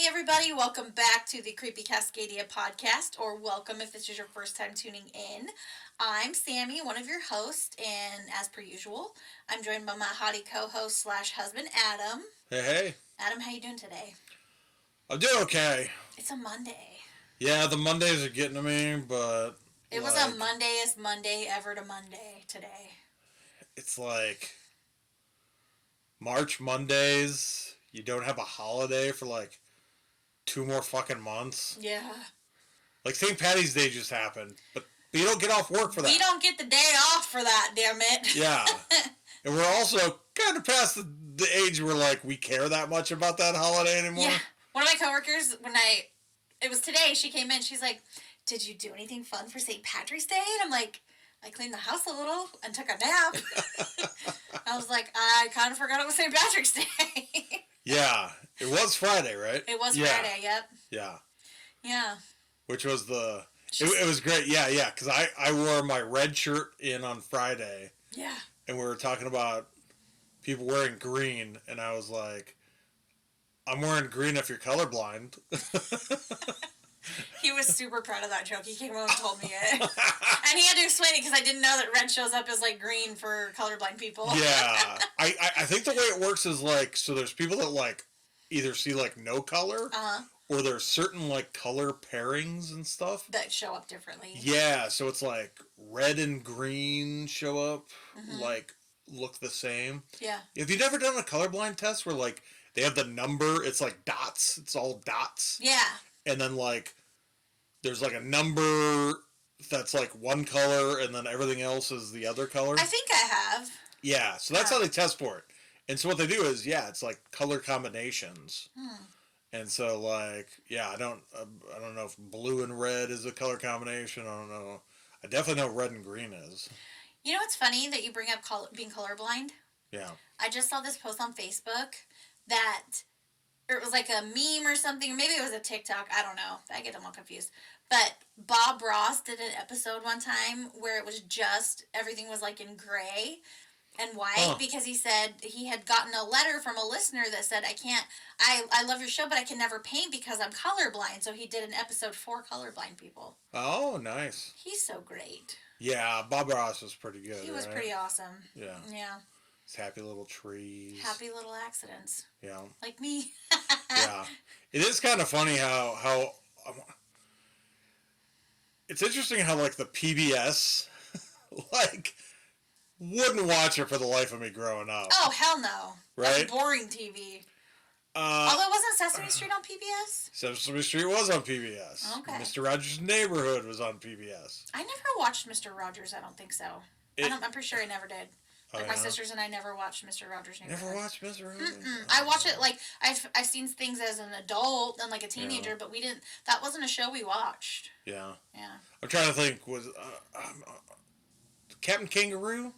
everybody. Welcome back to the Creepy Cascadia podcast, or welcome if this is your first time tuning in. I'm Sammy, one of your hosts, and as per usual, I'm joined by my hottie co-host slash husband, Adam. Hey, hey. Adam, how you doing today? I'm doing okay. It's a Monday. Yeah, the Mondays are getting to me, but... It was a Mondayest Monday ever to Monday today. It's like... March Mondays, you don't have a holiday for like 2 more fucking months. Yeah. Like St. Patty's Day just happened, but you don't get off work for that. We don't get the day off for that, damn it. Yeah. And we're also kind of past the age where like we care that much about that holiday anymore. Yeah. One of my coworkers, it was today, she came in, she's like, did you do anything fun for St. Patrick's Day? And I'm like, I cleaned the house a little and took a nap. I was like, I kind of forgot it was St. Patrick's Day. Yeah. It was Friday, right? It was Friday, yep. Yeah. Yeah. Which was the... It was great. Yeah, because I wore my red shirt in on Friday. Yeah. And we were talking about people wearing green, and I was like, I'm wearing green if you're colorblind. He was super proud of that joke. He came over and told me it. And he had to explain it because I didn't know that red shows up as like green for colorblind people. Yeah. I think the way it works is like, so there's people that like either see like no color, or there's certain like color pairings and stuff that show up differently. Yeah, so it's like red and green show up, like look the same. Yeah. Have you never done a colorblind test where like they have the number, it's like dots, it's all dots. Yeah. And then like there's like a number that's like one color and then everything else is the other color. I think I have. Yeah, so that's how they test for it. And so what they do is, it's like color combinations. And so like, I don't know if blue and red is a color combination. I don't know. I definitely know red and green is. You know what's funny that you bring up being colorblind? Yeah. I just saw this post on Facebook that it was like a meme or something. Maybe it was a TikTok. I don't know. I get them all confused. But Bob Ross did an episode one time where it was just, everything was like in gray and white because he said he had gotten a letter from a listener that said, I love your show, but I can never paint because I'm colorblind. So he did an episode for colorblind people. Oh, nice. He's so great. Yeah, Bob Ross was pretty good. He was pretty awesome. Yeah. Yeah. His happy little trees. Happy little accidents. Yeah. Like me. Yeah. It is kind of funny how it's interesting how like the PBS like wouldn't watch it for the life of me growing up. Oh, hell no. Right? That's boring TV. Although wasn't Sesame Street on PBS? Sesame Street was on PBS. Okay. Mr. Rogers' Neighborhood was on PBS. I never watched Mr. Rogers, I don't think so. I'm pretty sure I never did. My sisters and I never watched Mr. Rogers' Neighborhood. Never watched Mr. Rogers? I watch it like, I've seen things as an adult and like a teenager, but that wasn't a show we watched. Yeah. Yeah. I'm trying to think, was Captain Kangaroo?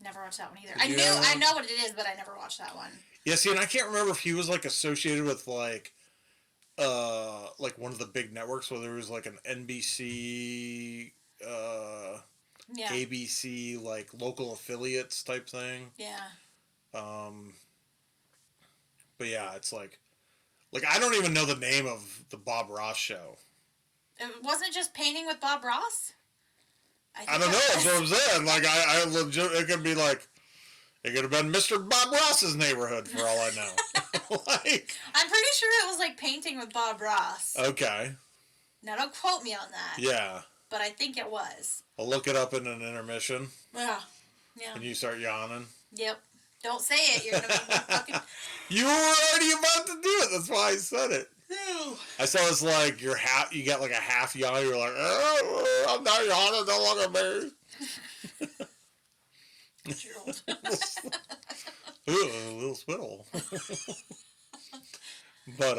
Never watched that one either. I know what it is, but I never watched that one. Yeah, see, and I can't remember if he was like associated with like one of the big networks, whether it was like an NBC, ABC, like local affiliates type thing. Yeah. But yeah, it's like I don't even know the name of the Bob Ross show. It wasn't just Painting with Bob Ross? I don't know. That's what I'm saying. Like I legit, it could be like. It could have been Mr. Bob Ross's Neighborhood for all I know. I'm pretty sure it was like Painting with Bob Ross. Okay. Now don't quote me on that. Yeah. But I think it was. I'll look it up in an intermission. Yeah. And you start yawning. Yep. Don't say it. You're gonna be fucking. You were already about to do it. That's why I said it. No. I saw it's like you got like a half yawn. You're like, oh, I'm not yawning. Don't look at me. You're old. Ooh, a little spittle. But,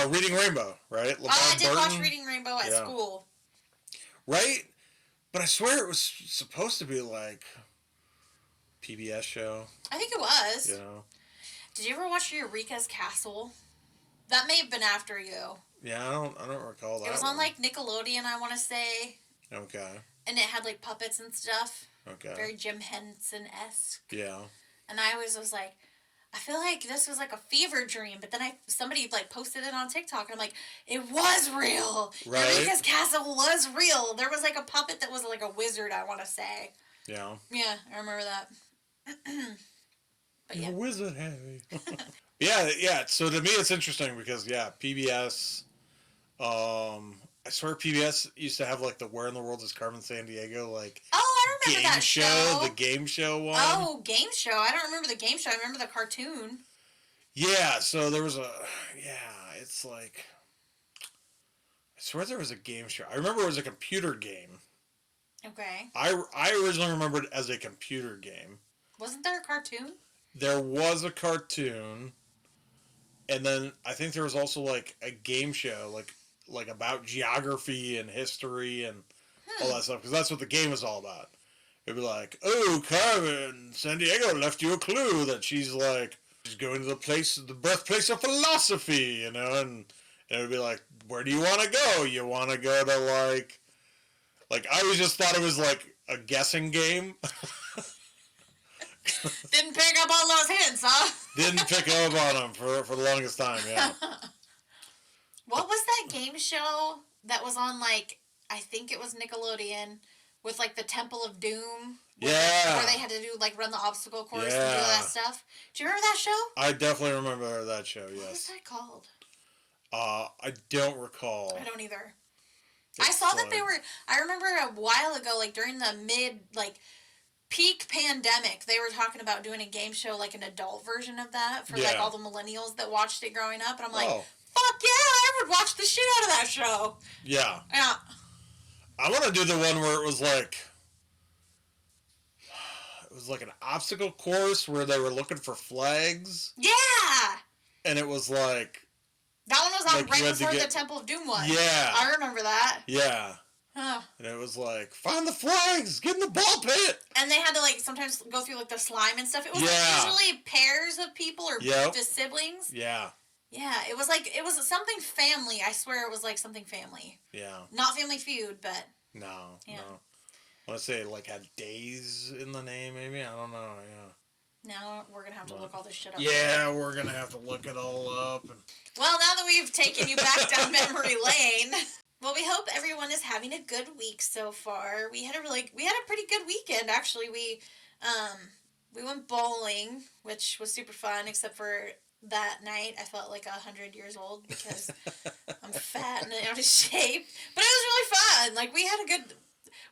Reading Rainbow, right? I did watch Reading Rainbow at school. Right? But I swear it was supposed to be like PBS show. I think it was. You know? Did you ever watch Eureka's Castle? That may have been after you. Yeah, I don't recall that. It was on like Nickelodeon, I want to say. Okay. And it had like puppets and stuff. Okay. Very Jim Henson-esque. Yeah. And I always was like, I feel like this was like a fever dream, but then somebody like posted it on TikTok, and I'm like, it was real. Right. Eureka's castle was real. There was like a puppet that was like a wizard, I want to say. Yeah. Yeah, I remember that. But You're yeah. a wizard, Harry. Yeah. So to me, it's interesting because PBS. I swear PBS used to have like the Where in the World is Carmen Sandiego like Oh, I remember game that show. the game show one. Oh, game show. I don't remember the game show. I remember the cartoon. Yeah. So there was it's like I swear there was a game show. I remember it was a computer game. Okay. I originally remembered it as a computer game. Wasn't there a cartoon? There was a cartoon, and then I think there was also like a game show, like about geography and history and all that stuff, because that's what the game was all about. It'd be like, oh, Carmen Sandiego left you a clue that she's going to the birthplace of philosophy, and it would be like, where do you want to go? You want to go to like I always just thought it was like a guessing game. Didn't pick up on those hints, huh? Didn't pick up on them for the longest time, yeah. What was that game show that was on, like, I think it was Nickelodeon, with, like, the Temple of Doom? Where they had to do, like, run the obstacle course and do all that stuff. Do you remember that show? I definitely remember that show, yes. What was that called? I don't recall. I don't either. I saw that they were, I remember a while ago, like, during the peak pandemic, they were talking about doing a game show, like an adult version of that for like all the millennials that watched it growing up, and I'm like, fuck yeah, I would watch the shit out of that show. Yeah. Yeah. I want to do the one where it was like an obstacle course where they were looking for flags. Yeah. And it was like that one was on right before the Temple of Doom one. Yeah. I remember that. Yeah. Huh. And it was like, find the flags, get in the ball pit. And they had to like sometimes go through like the slime and stuff. It was like usually pairs of people or just siblings. Yeah. Yeah, it was something family. I swear it was like something family. Yeah. Not Family Feud, but no. I want to say it like had days in the name, maybe. I don't know. Yeah. Now we're gonna have to look all this shit up. Yeah, we're gonna have to look it all up. Well, now that we've taken you back down memory lane. Well, we hope everyone is having a good week so far. We had a pretty good weekend actually. We went bowling, which was super fun, except for that night I felt like 100 years old because I'm fat and out of shape. But it was really fun. Like we had so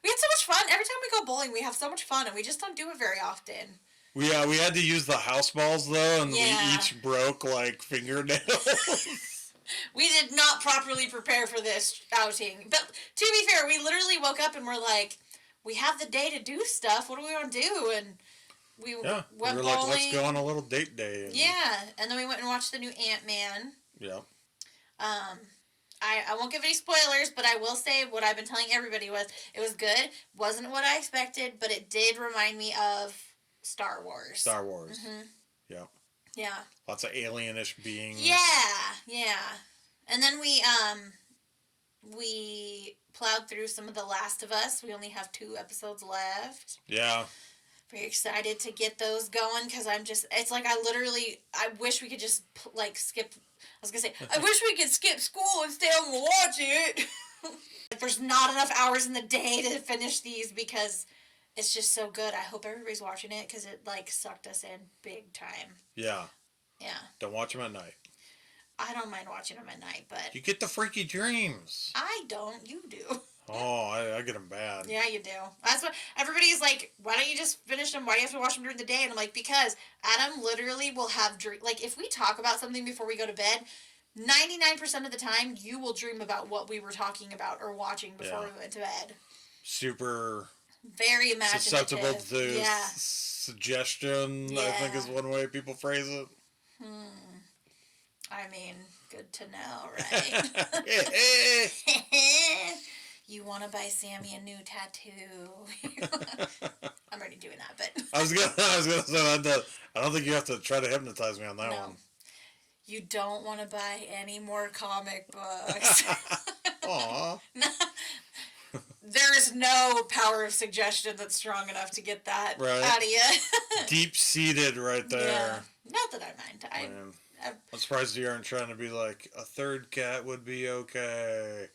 much fun. Every time we go bowling, we have so much fun, and we just don't do it very often. We had to use the house balls though, and we each broke like fingernails. We did not properly prepare for this outing. But to be fair, we literally woke up and we're like, we have the day to do stuff. What do we want to do? And we went bowling. Like, let's go on a little date day. And then we went and watched the new Ant-Man. Yeah. I won't give any spoilers, but I will say what I've been telling everybody was it was good. Wasn't what I expected, but it did remind me of Star Wars. Star Wars. Mm-hmm. Yeah. Yeah. Lots of alienish beings. Yeah. And then we plowed through some of The Last of Us. We only have 2 episodes left. Yeah. Very excited to get those going because it's like I wish we could just skip. I was going to say, I wish we could skip school and stay home and watch it. There's not enough hours in the day to finish these because it's just so good. I hope everybody's watching it because it sucked us in big time. Yeah. Yeah. Don't watch them at night. I don't mind watching them at night, but you get the freaky dreams. I don't. You do. Oh, I get them bad. Yeah, you do. That's what everybody's like. Why don't you just finish them? Why do you have to watch them during the day? And I'm like, because Adam literally will have dream. Like if we talk about something before we go to bed, 99% of the time you will dream about what we were talking about or watching before we went to bed. Super. Very imaginative. Susceptible to suggestion. Yeah. I think is one way people phrase it. I mean, good to know, right? You want to buy Sammy a new tattoo? I'm already doing that, but I was gonna say I don't think you have to try to hypnotize me on that one. You don't want to buy any more comic books. Aw. There's no power of suggestion that's strong enough to get that out of you. Deep-seated right there. Yeah. Not that I mind. I'm surprised you aren't trying to be like, a third cat would be okay.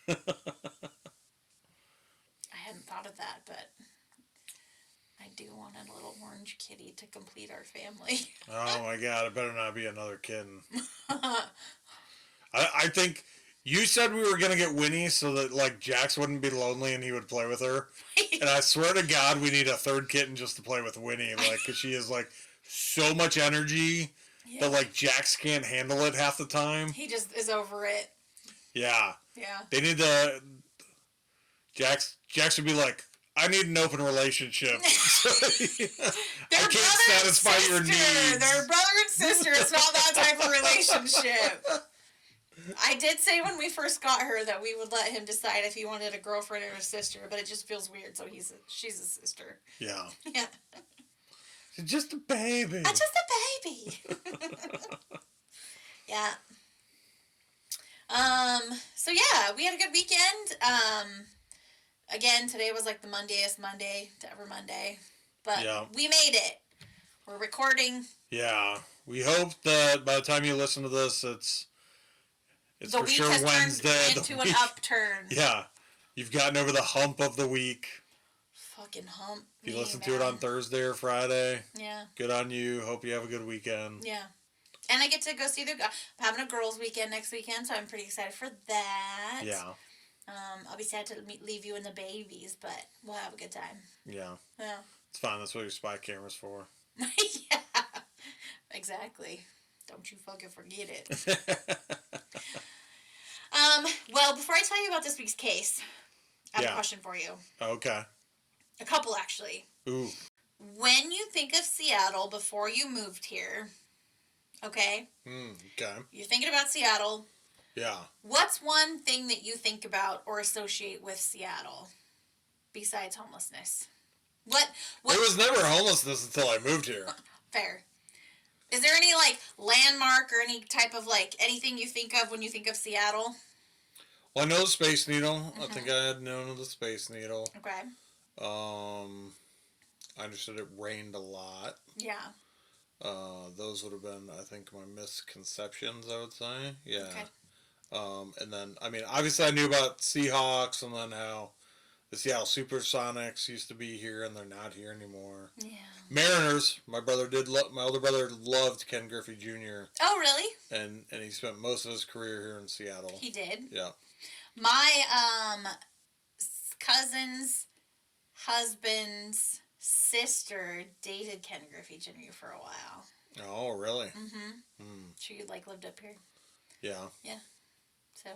I hadn't thought of that, but I do want a little orange kitty to complete our family. Oh my god, it better not be another kitten. I think you said we were going to get Winnie so that, like, Jax wouldn't be lonely and he would play with her. And I swear to God, we need a third kitten just to play with Winnie, like, because she has, like, so much energy that, like, Jax can't handle it half the time. He just is over it. Yeah. Yeah. They need to... Jax would be like, I need an open relationship. I can't satisfy your needs. They're brother and sister. It's not that type of relationship. I did say when we first got her that we would let him decide if he wanted a girlfriend or a sister, but it just feels weird, so she's a sister. Yeah. Yeah. She's just a baby. I'm just a baby. Yeah. So yeah, we had a good weekend. Again, today was like the Mondayest Monday to ever Monday, but we made it. We're recording. Yeah. We hope that by the time you listen to this, it's the for week sure has Wednesday. Turned into an upturn. Yeah. You've gotten over the hump of the week. Fucking hump. If you listen to it on Thursday or Friday. Yeah. Good on you. Hope you have a good weekend. Yeah. And I get to go see I'm having a girls' weekend next weekend, so I'm pretty excited for that. Yeah. I'll be sad to leave you and the babies, but we'll have a good time. Yeah. Yeah. It's fine. That's what your spy camera's for. Yeah. Exactly. Don't you fucking forget it. Well, before I tell you about this week's case, I have a question for you. Okay. A couple, actually. Ooh. When you think of Seattle before you moved here, okay? Okay. You're thinking about Seattle. Yeah. What's one thing that you think about or associate with Seattle besides homelessness? What? There was never homelessness until I moved here. Fair. Is there any, like, landmark or any type of, like, anything you think of when you think of Seattle? Well, I know the Space Needle. Mm-hmm. I think I had known of the Space Needle. Okay. I understood it rained a lot. Yeah. Those would have been, I think, my misconceptions, I would say. Yeah. Okay. And then, I mean, obviously I knew about Seahawks and then how the Seattle Supersonics used to be here and they're not here anymore. Yeah. Mariners, my older brother loved Ken Griffey Jr. Oh, really? And he spent most of his career here in Seattle. He did? Yeah. My cousin's husband's sister dated Ken Griffey Jr. for a while. Oh, really? Mm-hmm. She, like, lived up here. Yeah. Yeah. So,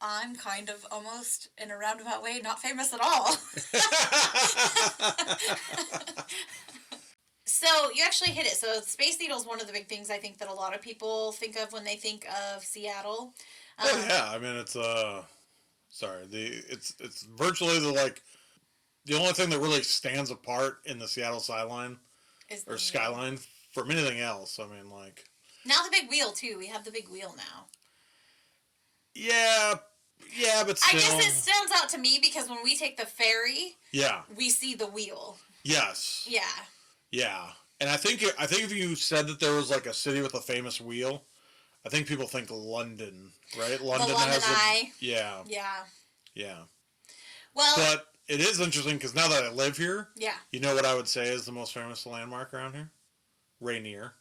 I'm kind of almost, in a roundabout way, not famous at all. So, you actually hit it. So, Space Needle is one of the big things I think that a lot of people think of when they think of Seattle. Yeah. I mean, it's it's virtually the only thing that really stands apart in the Seattle skyline from anything else. I mean, like, now the big wheel too. We have the big wheel now. Yeah, but still. I guess it stands out to me because when we take the ferry, we see the wheel. Yes. Yeah. Yeah, and I think if you said that there was like a city with a famous wheel, I think people think London, right? London the London has Eye. Yeah. Well, but it is interesting because now that I live here, you know what I would say is the most famous landmark around here? Rainier.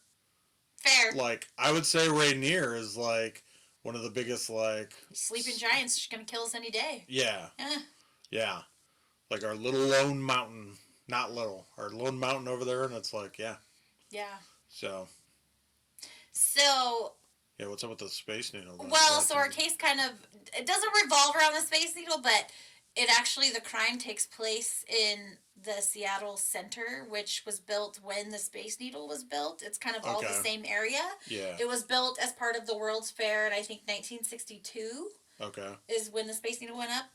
Fair. Like, I would say Rainier is like one of the biggest, like, sleeping giants just gonna kill us any day. Yeah. Like our little lone mountain. Not little. Our lone mountain over there, and it's like, yeah. So. Yeah, what's up with the Space Needle? Well, so our case kind of, it doesn't revolve around the Space Needle, but it actually, the crime takes place in the Seattle Center, which was built when the Space Needle was built. It's kind of all the same area. Yeah. It was built as part of the World's Fair in, I think, 1962. Okay. Is when the Space Needle went up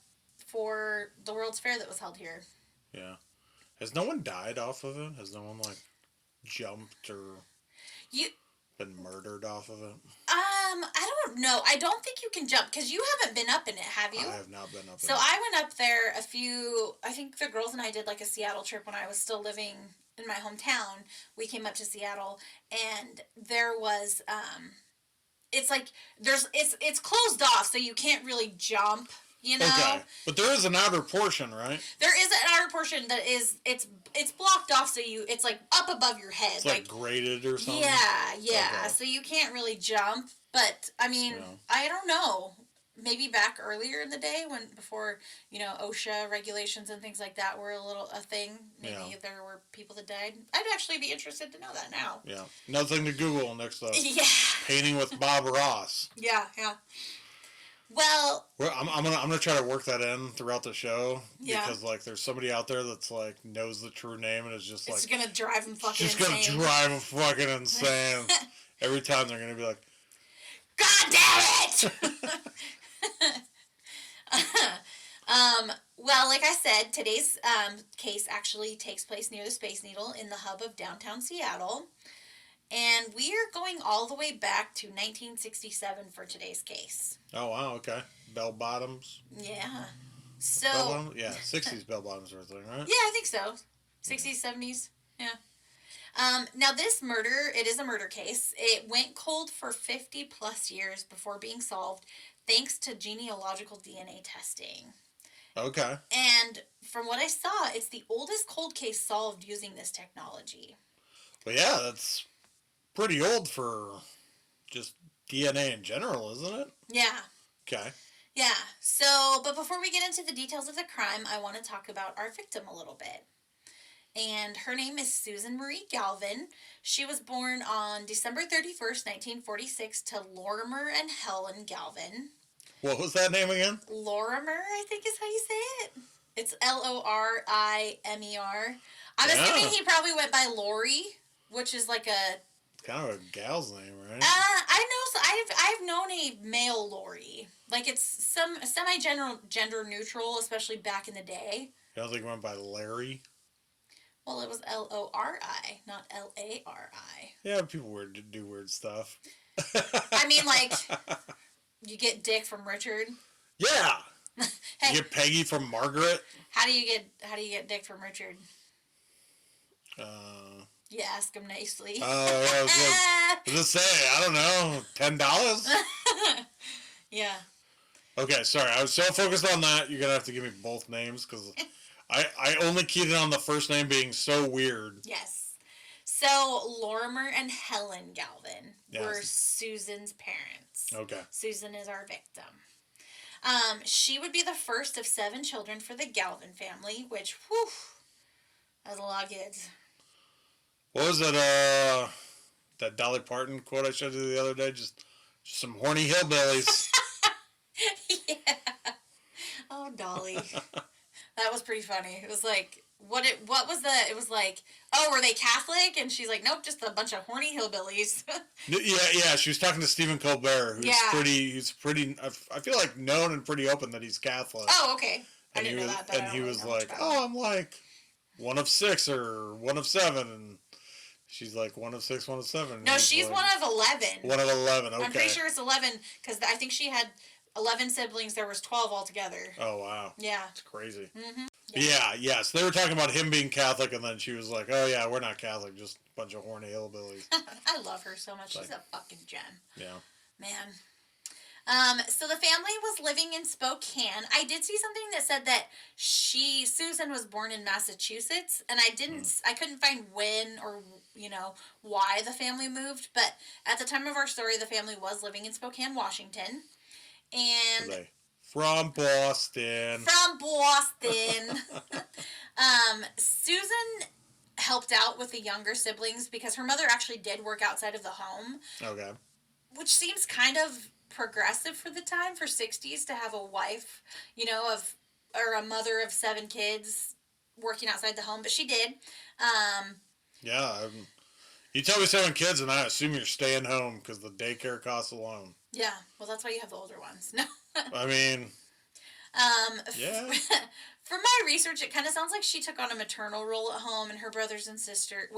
for the World's Fair that was held here. Yeah. Has no one died off of it? Has no one, like, jumped or... been murdered off of it? I don't know. I don't think you can jump because you haven't been up in it, have you? I have not been up So in it. I went up there I think the girls and I did like a Seattle trip when I was still living in my hometown. We came up to Seattle and there was, it's like, it's closed off so you can't really jump, you know? Okay. But there is an outer portion, right? There is an outer portion that it's blocked off so it's like up above your head. It's like grated or something? Yeah. Okay. So you can't really jump. But, I mean, I don't know. Maybe back earlier in the day before, OSHA regulations and things like that were a thing. Maybe there were people that died. I'd actually be interested to know that now. Yeah. Nothing to Google next to Yeah. painting with Bob Ross. Yeah. Well, I'm gonna try to work that in throughout the show. Yeah. Because like there's somebody out there that's like knows the true name and is just like it's gonna drive him fucking just insane. gonna drive him fucking insane. Every time they're gonna be like, God damn it! Well, like I said, today's case actually takes place near the Space Needle in the hub of downtown Seattle. And we are going all the way back to 1967 for today's case. oh wow, okay, bell bottoms. Yeah. So. Bell bottoms? Yeah, 60s bell bottoms or thing, right? Yeah, I think so. 60s, 70s. Yeah. Now this murder, it is a murder case. It went cold for 50 plus years before being solved, thanks to genealogical DNA testing. Okay. And from what I saw, it's the oldest cold case solved using this technology. But yeah, that's pretty old for just DNA in general, isn't it? Yeah. Okay. Yeah. So, but before we get into the details of the crime, I want to talk about our victim a little bit. And her name is Susan Marie Galvin. She was born on December 31st, 1946 to Lorimer and Helen Galvin. What was that name again? Lorimer, I think is how you say it. It's Lorimer. I'm assuming he probably went by Lori, which is like a... kind of a gal's name, right? I know. So I've known a male Lori. Like it's some gender neutral, especially back in the day. You don't think it went by Larry? Well, it was Lori, not Lari. Yeah, people do weird stuff. I mean, like, you get Dick from Richard. Yeah. Hey, you get Peggy from Margaret. How do you get Dick from Richard? You ask him nicely. I was gonna say, I don't know, $10. Yeah. Okay, sorry. I was so focused on that. You're gonna have to give me both names because I only keyed in on the first name being so weird. Yes. So Lorimer and Helen Galvin were Susan's parents. Okay. Susan is our victim. She would be the first of 7 children for the Galvin family, which, whew, that was a lot of kids. What was it, that Dolly Parton quote I showed you the other day? Just some horny hillbillies. Yeah. Oh, Dolly. That was pretty funny. It was like, it was like, oh, were they Catholic? And she's like, nope, just a bunch of horny hillbillies. Yeah, she was talking to Stephen Colbert, he's pretty, I feel like known and pretty open that he's Catholic. Oh, okay. I didn't know that. And he was like, oh, I'm like one of 6 or one of 7, and she's like 1 of 6, 1 of 7. No, she's like, 1 of 11. 1 of 11, okay. I'm pretty sure it's 11, because I think she had 11 siblings. There was 12 altogether. Oh, wow. Yeah. It's crazy. Mm-hmm. Yes. They were talking about him being Catholic, and then she was like, oh, yeah, we're not Catholic, just a bunch of horny hillbillies. I love her so much. She's a fucking gem. Yeah. Man. So the family was living in Spokane. I did see something that said that Susan was born in Massachusetts, and I couldn't find when or, why the family moved, but at the time of our story, the family was living in Spokane, Washington. And from Boston. Susan helped out with the younger siblings because her mother actually did work outside of the home. Okay. Which seems kind of progressive for the time, for 60s, to have a wife, or a mother of 7 kids working outside the home, but she did. Yeah, you tell me 7 kids, and I assume you're staying home because the daycare costs alone. Yeah, well, that's why you have the older ones. No. I mean, yeah. From my research, it kind of sounds like she took on a maternal role at home and her brothers and sisters,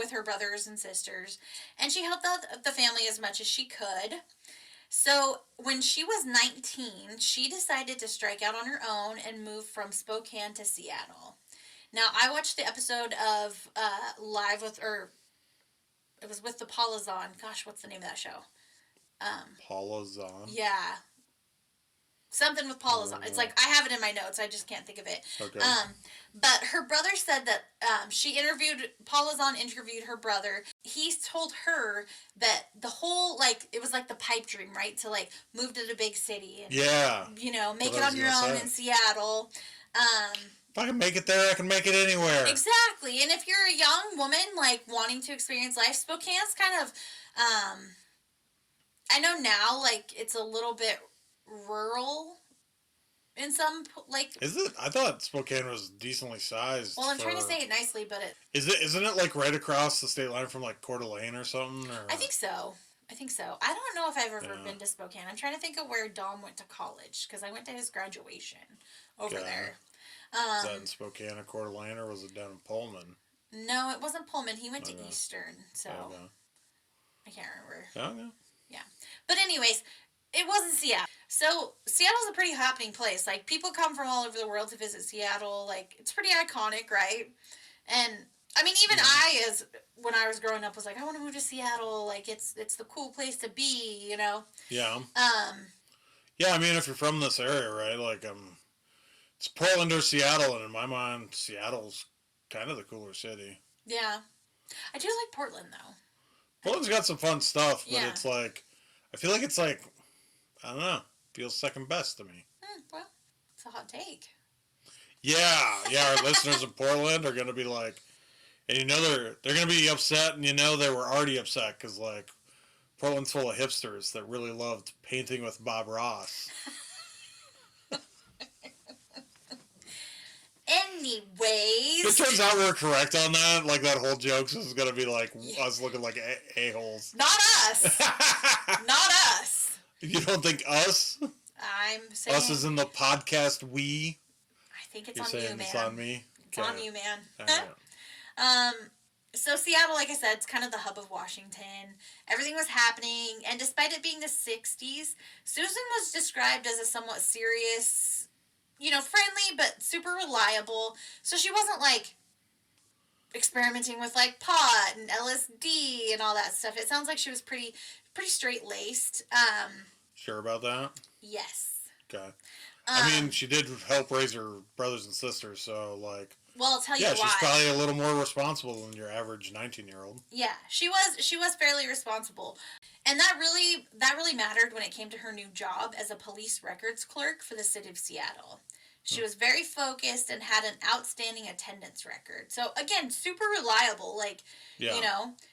and she helped out the family as much as she could. So when she was 19, she decided to strike out on her own and move from Spokane to Seattle. Now I watched the episode of Live with, or it was with the Paula Zahn. Gosh, what's the name of that show? Paula Zahn. Yeah, something with Paula's on. It's like I have it in my notes. I just can't think of it. Okay. But her brother said that Paula's on interviewed her brother. He told her that the whole, like, it was like the pipe dream, right? To like move to the big city and make it on your own in Seattle. If I can make it there, I can make it anywhere. Exactly. And if you're a young woman like wanting to experience life, Spokane's kind of I know now like it's a little bit rural in some, like... Is it? I thought Spokane was decently sized. Well, I'm trying to say it nicely, but it... Isn't it like right across the state line from like Coeur d'Alene or something? Or... I think so. I don't know if I've ever been to Spokane. I'm trying to think of where Dom went to college, because I went to his graduation over there. Is that in Spokane or Coeur d'Alene, or was it down in Pullman? No, it wasn't Pullman. He went to Eastern, so... I can't remember. Okay. Yeah. But anyways... It wasn't Seattle. So, Seattle's a pretty happening place. Like, people come from all over the world to visit Seattle. Like, it's pretty iconic, right? And, I mean, even when I was growing up, was like, I want to move to Seattle. Like, it's the cool place to be, you know? Yeah. Yeah, I mean, if you're from this area, right? Like, it's Portland or Seattle, and in my mind, Seattle's kind of the cooler city. Yeah. I do like Portland, though. Portland's got some fun stuff, but it's like, I feel like it's like, I don't know. Feels second best to me. Well, it's a hot take. Yeah. Our listeners in Portland are going to be like, and they're going to be upset, and they were already upset because like Portland's full of hipsters that really loved painting with Bob Ross. Anyways, it turns out we're correct on that. Like that whole joke is going to be like us looking like a-holes. Not us. Not us. You don't think us? I'm saying... Us is in the podcast we? I think it's You're on saying you, man. It's on me? It's on you, man. Right. So Seattle, like I said, it's kind of the hub of Washington. Everything was happening, and despite it being the 60s, Susan was described as a somewhat serious, friendly, but super reliable. So she wasn't, like, experimenting with, like, pot and LSD and all that stuff. It sounds like she was pretty straight-laced. Sure about that? Yes. Okay. I mean, she did help raise her brothers and sisters, so, like... Well, I'll tell you why. Yeah, she's probably a little more responsible than your average 19-year-old. Yeah, she was fairly responsible. And that really mattered when it came to her new job as a police records clerk for the city of Seattle. She was very focused and had an outstanding attendance record. So, again, super reliable. Like,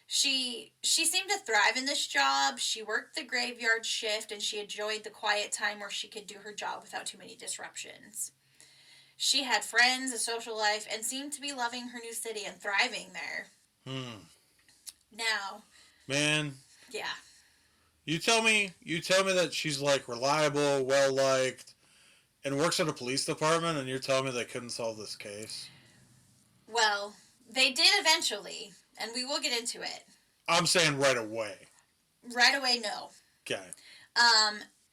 she seemed to thrive in this job. She worked the graveyard shift, and she enjoyed the quiet time where she could do her job without too many disruptions. She had friends, a social life, and seemed to be loving her new city and thriving there. Now... Man. Yeah. You tell me that she's, like, reliable, well-liked, and works at a police department, and you're telling me they couldn't solve this case? Well, they did eventually, and we will get into it. I'm saying right away. Right away, no. Okay.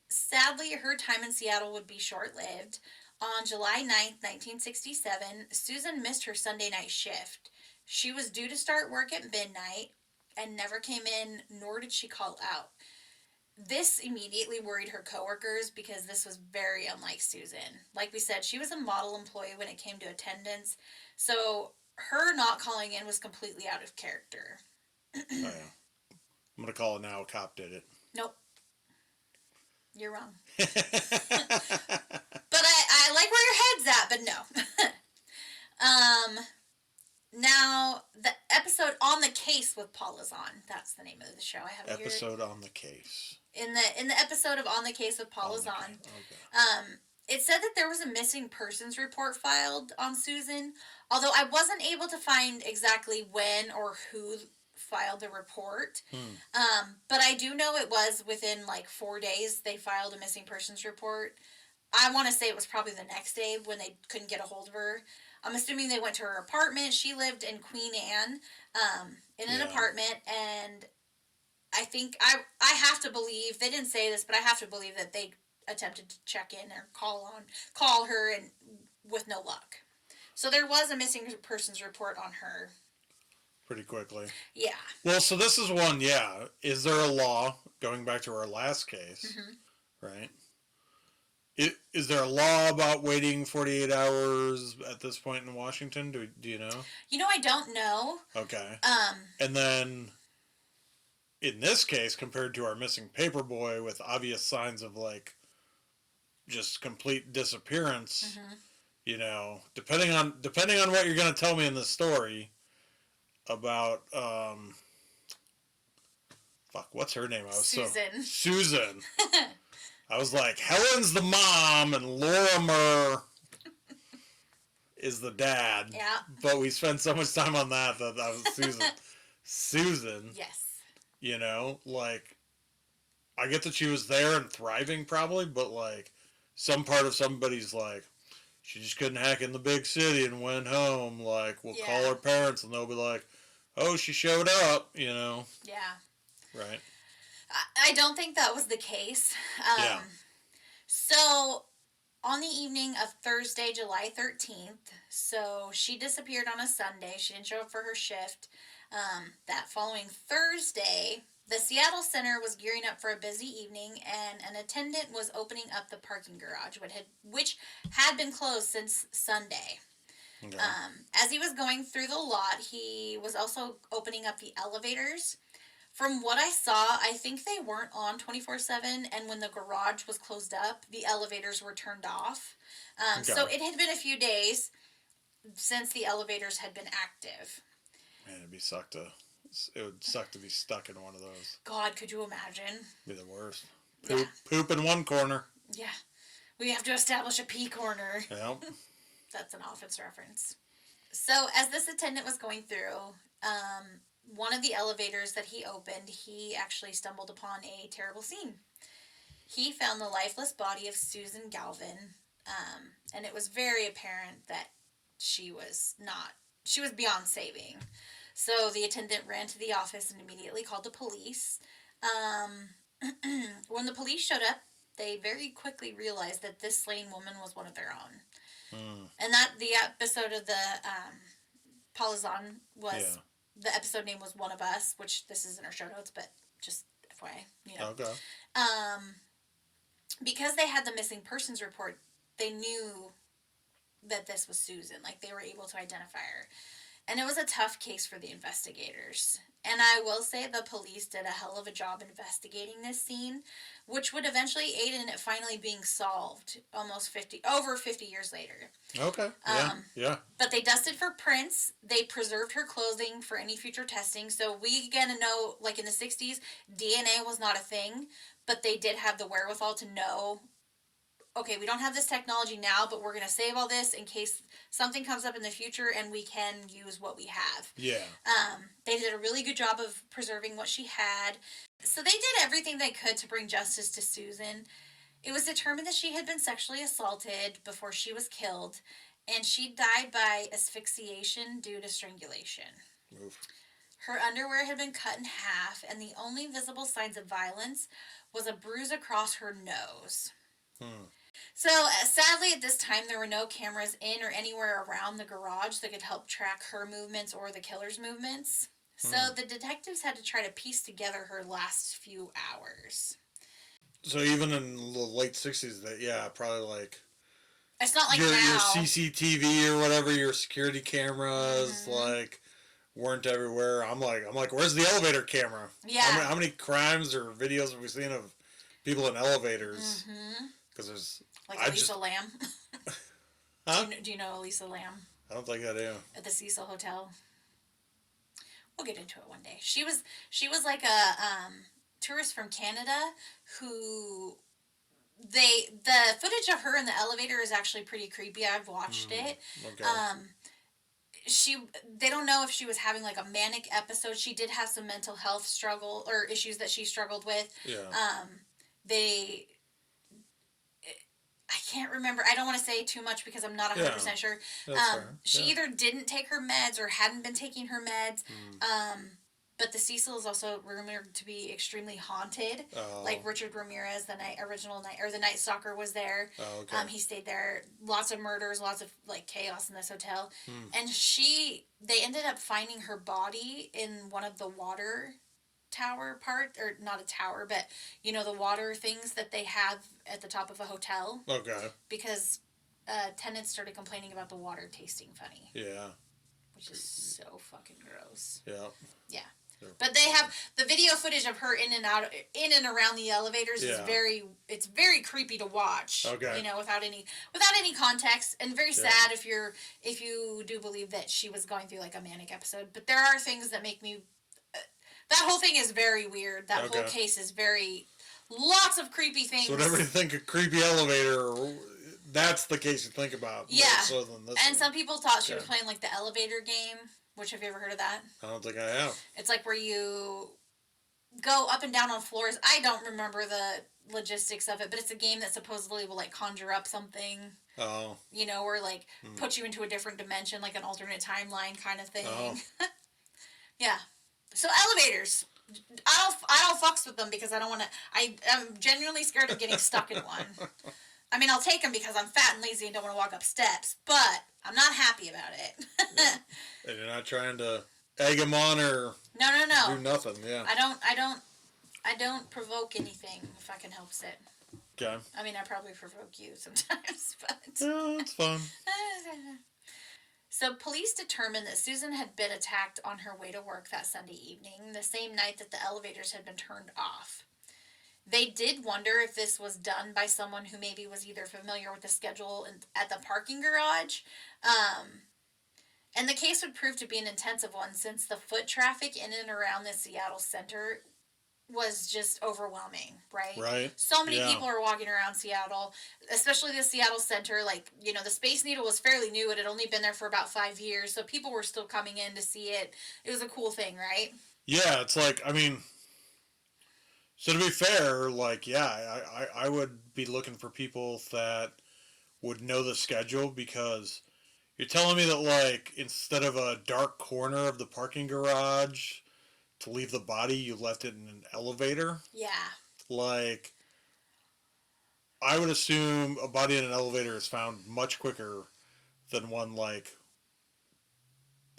Sadly, her time in Seattle would be short-lived. On July 9th, 1967, Susan missed her Sunday night shift. She was due to start work at midnight and never came in, nor did she call out. This immediately worried her coworkers because this was very unlike Susan. Like we said, she was a model employee when it came to attendance, so her not calling in was completely out of character. Oh, yeah. I'm going to call it now. A cop did it. Nope. You're wrong. But I like where your head's at, but no. Now, the episode On the Case with Paula Zahn. That's the name of the show. I have episode On the Case. In the episode of On the Case with Paula Zahn. Okay. It said that there was a missing persons report filed on Susan, although I wasn't able to find exactly when or who filed the report. But I do know it was within like 4 days they filed a missing persons report. I want to say it was probably the next day when they couldn't get a hold of her. I'm assuming they went to her apartment. She lived in Queen Anne, in an apartment, and I think I have to believe they didn't say this, but I have to believe that they attempted to check in or call her, and with no luck. So there was a missing persons report on her. Pretty quickly. Yeah. Well, so this is one. Yeah, is there a law going back to our last case? Right. Is there a law about waiting 48 hours at this point in Washington? Do you know? I don't know. Okay. And then, in this case, compared to our missing paperboy with obvious signs of, like, just complete disappearance, depending on what you're going to tell me in the story about, what's her name? Susan. Susan. I was like, Helen's the mom and Lorimer is the dad. Yeah. But we spent so much time on that was Susan. Susan. Yes. Like, I get that she was there and thriving probably, but like, some part of somebody's like, she just couldn't hack in the big city and went home. Like, we'll call her parents and they'll be like, oh, she showed up, Yeah. Right. I don't think that was the case. So, on the evening of Thursday, July 13th, so she disappeared on a Sunday. She didn't show up for her shift. That following Thursday, the Seattle Center was gearing up for a busy evening, and an attendant was opening up the parking garage, which had been closed since Sunday. Okay. As he was going through the lot, he was also opening up the elevators. From what I saw, I think they weren't on 24/7, and when the garage was closed up, the elevators were turned off. So it had been a few days since the elevators had been active. Man, it would suck to be stuck in one of those. God, could you imagine? Be the worst. Poop in one corner. Yeah. We have to establish a pee corner. Yep. That's an Office reference. So, as this attendant was going through, one of the elevators that he opened, he actually stumbled upon a terrible scene. He found the lifeless body of Susan Galvin, and it was very apparent that she was beyond saving. So the attendant ran to the office and immediately called the police. When the police showed up, they very quickly realized that this slain woman was one of their own. And that the episode of the Paula Zahn was... Yeah. The episode name was One of Us, which this is in our show notes, but just FYI, Okay. Because they had the missing persons report, they knew that this was Susan. Like, they were able to identify her. And it was a tough case for the investigators. And I will say the police did a hell of a job investigating this scene, which would eventually aid in it finally being solved over 50 years later. Okay. Yeah. But they dusted for prints. They preserved her clothing for any future testing. So we get to know, like in the 60s, DNA was not a thing, but they did have the wherewithal to know, okay, we don't have this technology now, but we're going to save all this in case something comes up in the future and we can use what we have. Yeah. They did a really good job of preserving what she had. So they did everything they could to bring justice to Susan. It was determined that she had been sexually assaulted before she was killed, and she died by asphyxiation due to strangulation. Oof. Her underwear had been cut in half, and the only visible signs of violence was a bruise across her nose. So, sadly, at this time, there were no cameras in or anywhere around the garage that could help track her movements or the killer's movements. So, the detectives had to try to piece together her last few hours. So, even in the late 60s, probably like... It's not like your now. Your CCTV or whatever, your security cameras, weren't everywhere. I'm like, where's the elevator camera? Yeah. How many crimes or videos have we seen of people in elevators? Because there's... Like Elisa Lamb. Huh? Do you know Elisa Lamb? I don't think I do. At the Cecil Hotel. We'll get into it one day. She was like a tourist from Canada who the footage of her in the elevator is actually pretty creepy. I've watched it. Okay. They don't know if she was having like a manic episode. She did have some mental health struggle or issues that she struggled with. Yeah. I can't remember. I don't want to say too much because I'm not 100% sure. That's fair. She either didn't take her meds or hadn't been taking her meds. But the Cecil is also rumored to be extremely haunted. Oh. Like Richard Ramirez, the Night Stalker was there. Oh, okay. He stayed there. Lots of murders, lots of like chaos in this hotel. And they ended up finding her body in one of the water tower part, or not a tower, but the water things that they have at the top of a hotel. Okay. Because tenants started complaining about the water tasting funny. Yeah. Which is so fucking gross. Yeah. Yeah. But they have the video footage of her in and around the elevators is it's very creepy to watch. Okay. Without any context, and very sad if you do believe that she was going through like a manic episode. But there are things that make me that whole thing is very weird. That whole case is lots of creepy things. So whenever you think a creepy elevator, that's the case you think about. Yeah. More so than this one. Some people thought she was playing like the elevator game. Which, have you ever heard of that? I don't think I have. It's like where you go up and down on floors. I don't remember the logistics of it, but it's a game that supposedly will like conjure up something. Oh. Or like put you into a different dimension, like an alternate timeline kind of thing. Oh. Yeah. So elevators. I don't fucks with them because I don't want to. I'm genuinely scared of getting stuck in one. I mean, I'll take them because I'm fat and lazy and don't want to walk up steps, but I'm not happy about it. Yeah. And you're not trying to egg them on or no. do nothing. Yeah. I don't provoke anything if I can help it. Okay. I mean, I probably provoke you sometimes, but yeah, it's fun. So police determined that Susan had been attacked on her way to work that Sunday evening, the same night that the elevators had been turned off. They did wonder if this was done by someone who maybe was either familiar with the schedule at the parking garage. And the case would prove to be an intensive one since the foot traffic in and around the Seattle center was just overwhelming, right? Right. So many people are walking around Seattle, especially the Seattle center. Like, the Space Needle was fairly new. It had only been there for about 5 years, so people were still coming in to see it. It was a cool thing, right? Yeah, it's like, I mean... So to be fair, like, I would be looking for people that would know the schedule because you're telling me that, like, instead of a dark corner of the parking garage to leave the body, you left it in an elevator? Yeah. Like, I would assume a body in an elevator is found much quicker than one, like,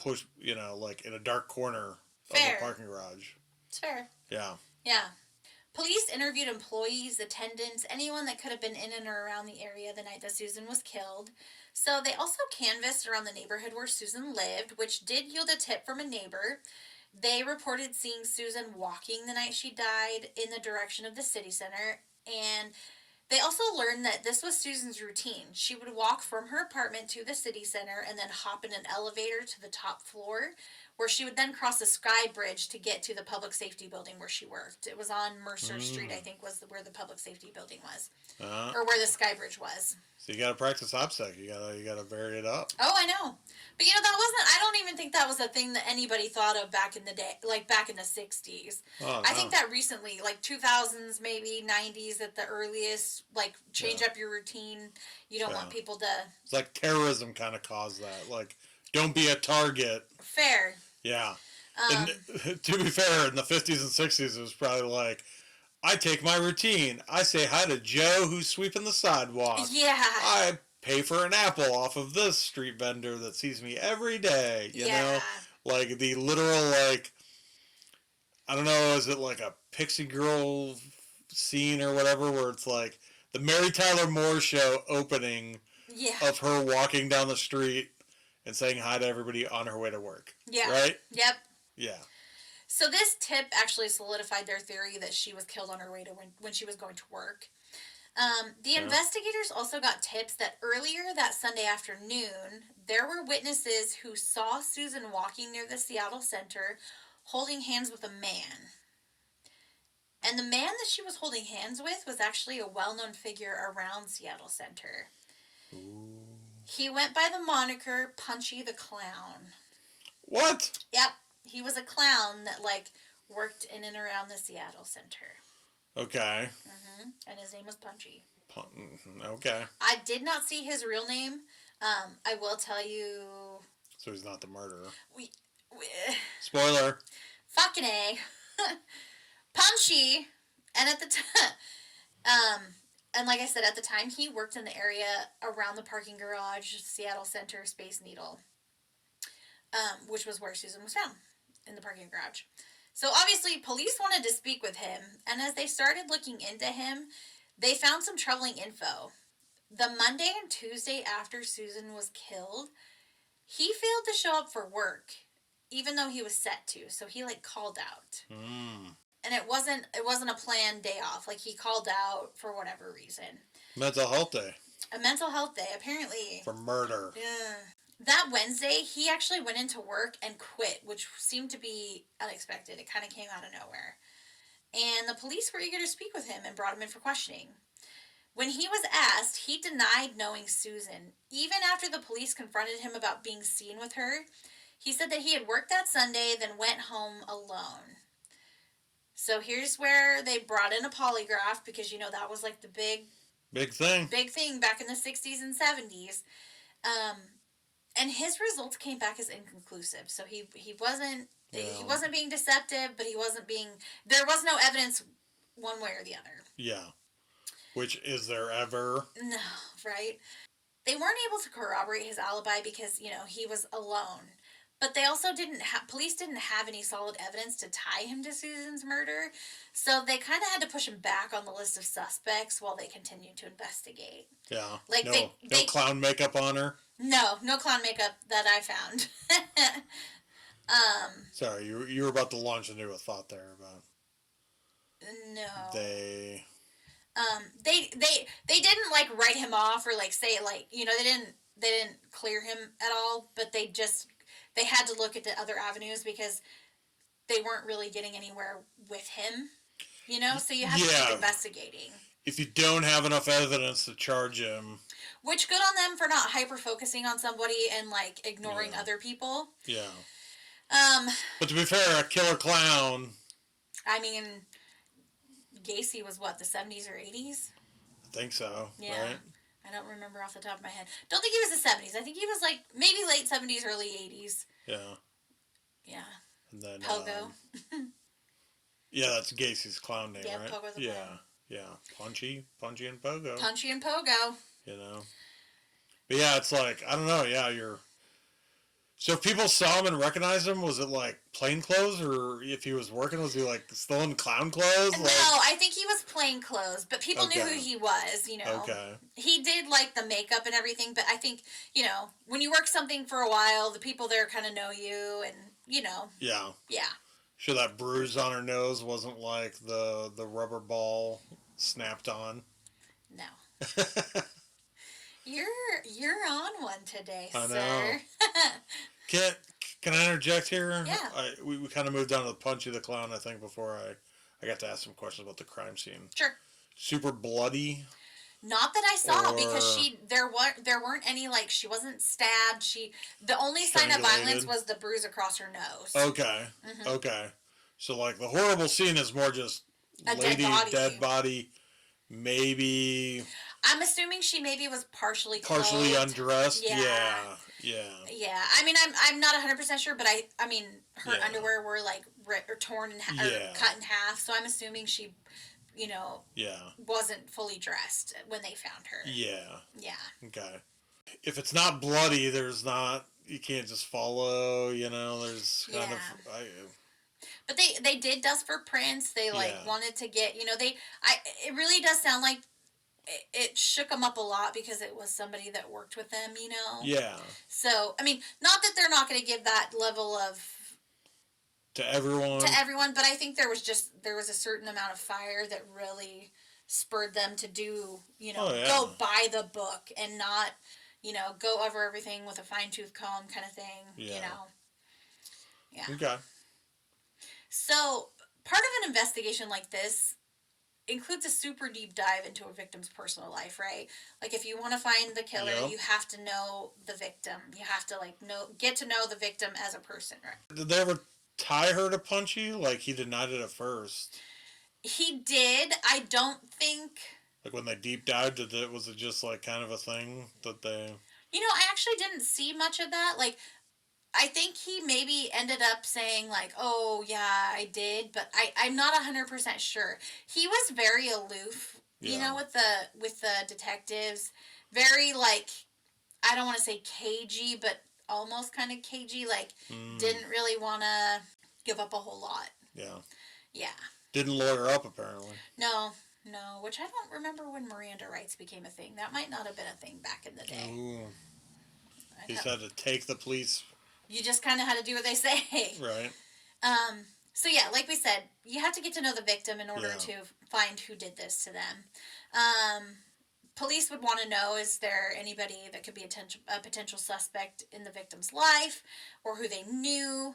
like in a dark corner of a parking garage. It's fair. Yeah. Yeah. Police interviewed employees, attendants, anyone that could have been in and around the area the night that Susan was killed. So they also canvassed around the neighborhood where Susan lived, which did yield a tip from a neighbor. They reported seeing Susan walking the night she died in the direction of the city center, and they also learned that this was Susan's routine. She would walk from her apartment to the city center and then hop in an elevator to the top floor, where she would then cross a sky bridge to get to the public safety building where she worked. It was on Mercer Street, I think, was where the public safety building was. Or where the sky bridge was. So you gotta practice OPSEC. You gotta vary it up. Oh, I know. But I don't even think that was a thing that anybody thought of back in the day, like back in the 60s. Oh, no. I think that recently, like 2000s, maybe 90s at the earliest, like change up your routine. You don't want people to... It's like terrorism kind of caused that. Like, don't be a target. Fair. Yeah. And to be fair, in the 50s and 60s, it was probably like, I take my routine. I say hi to Joe who's sweeping the sidewalk. Yeah. I pay for an apple off of this street vendor that sees me every day. You know? Like the literal, like, I don't know, is it like a Pixie Girl scene or whatever where it's like the Mary Tyler Moore Show opening of her walking down the street and saying hi to everybody on her way to work. Yeah. Right? Yep. Yeah. So this tip actually solidified their theory that she was killed on her way to when she was going to work. The investigators also got tips that earlier that Sunday afternoon, there were witnesses who saw Susan walking near the Seattle Center holding hands with a man. And the man that she was holding hands with was actually a well-known figure around Seattle Center. Ooh. He went by the moniker Punchy the Clown. What? Yep. He was a clown that, like, worked in and around the Seattle Center. Okay. And his name was Punchy. Okay. I did not see his real name. I will tell you. So he's not the murderer. We Spoiler. fucking A. Punchy, and at the time, and like I said, at the time he worked in the area around the parking garage, Seattle Center, Space Needle, which was where Susan was found, in the parking garage. So obviously, police wanted to speak with him, and as they started looking into him, they found some troubling info. The Monday and Tuesday after Susan was killed, he failed to show up for work, even though he was set to. So he called out. And it wasn't a planned day off. Like, he called out for whatever reason. Mental health day. A mental health day, apparently. For murder. Yeah. That Wednesday, he actually went into work and quit, which seemed to be unexpected. It kind of came out of nowhere. And the police were eager to speak with him and brought him in for questioning. When he was asked, he denied knowing Susan. Even after the police confronted him about being seen with her, he said that he had worked that Sunday, then went home alone. So here's where they brought in a polygraph, because, that was the big thing. Big thing back in the 60s and 70s. And his results came back as inconclusive. So he wasn't being deceptive, but there was no evidence one way or the other. Yeah. Which, is there ever? No, right? They weren't able to corroborate his alibi because, he was alone. But they also police didn't have any solid evidence to tie him to Susan's murder. So they kind of had to push him back on the list of suspects while they continued to investigate. Yeah. No clown makeup on her? No clown makeup that I found. Sorry, you were about to launch into a thought there about... No. They didn't write him off or say they didn't clear him at all, but they had to look at the other avenues because they weren't really getting anywhere with him. So you have to keep investigating. If you don't have enough evidence to charge him. Which, good on them for not hyper-focusing on somebody and, ignoring other people. Yeah. But to be fair, a killer clown... I mean, Gacy was, the 70s or 80s? I think so, yeah. Right? I don't remember off the top of my head. Don't think he was the 70s. I think he was, maybe late 70s, early 80s. Yeah. Yeah. And then... Pogo. Yeah, that's Gacy's clown name, right? Pogo's a clown. Yeah. Punchy and Pogo. Punchy and Pogo. But yeah, it's I don't know, you're... So if people saw him and recognized him, was it plain clothes? Or if he was working, was he still in clown clothes? No, I think he was plain clothes, but people knew who he was, Okay. He did the makeup and everything, but I think, when you work something for a while, the people there kind of know you and, Yeah. Yeah. Sure that bruise on her nose wasn't the rubber ball snapped on? No. You're on one today, I sir. know. Can I interject here? Yeah. We kind of moved on to the Punchy the Clown, I think, before I got to ask some questions about the crime scene. Sure. Super bloody. Not that I saw, because there weren't any she wasn't stabbed. The only sign of violence was the bruise across her nose. Okay. Mm-hmm. Okay. So the horrible scene is more just a dead body, maybe. I'm assuming she maybe was partially undressed. Yeah. Yeah. I mean, I'm not 100% sure, but I mean, her underwear were or torn or cut in half. So I'm assuming she, wasn't fully dressed when they found her. Yeah. Yeah. Okay. If it's not bloody, you can't just follow. There's kind of. But they did dust for prints. They wanted to get it really does sound like it shook them up a lot because it was somebody that worked with them, Yeah. So, I mean, not that they're not going to give that level of... To everyone, but I think there was a certain amount of fire that really spurred them to do, go by the book and not, go over everything with a fine-tooth comb kind of thing, Yeah. Okay. So, part of an investigation like this includes a super deep dive into a victim's personal life, right? If you want to find the killer, you have to know the victim. You have to get to know the victim as a person, right? Did they ever tie her to Punchy? He denied it at first. He did. I don't think Like when they deep dived, was it just like kind of a thing that they? I actually didn't see much of that. Like, I think he maybe ended up saying like, "Oh yeah, I did," but I'm not 100% sure. He was very aloof, Yeah. with the detectives, very like I don't want to say cagey, but almost kind of cagey. Like, Mm, didn't really want to give up a whole lot. yeah. Yeah. Didn't lawyer up apparently. No, no. Which I don't remember when Miranda rights became a thing. That might not have been a thing back in the day. Ooh. I He just don't, had to take the police. you just kind of had to do what they say. Right. Um, so yeah, like we said, you have to get to know the victim in order Yeah. to find who did this to them. Um, Police would want to know, is there anybody that could be a potential suspect in the victim's life or who they knew.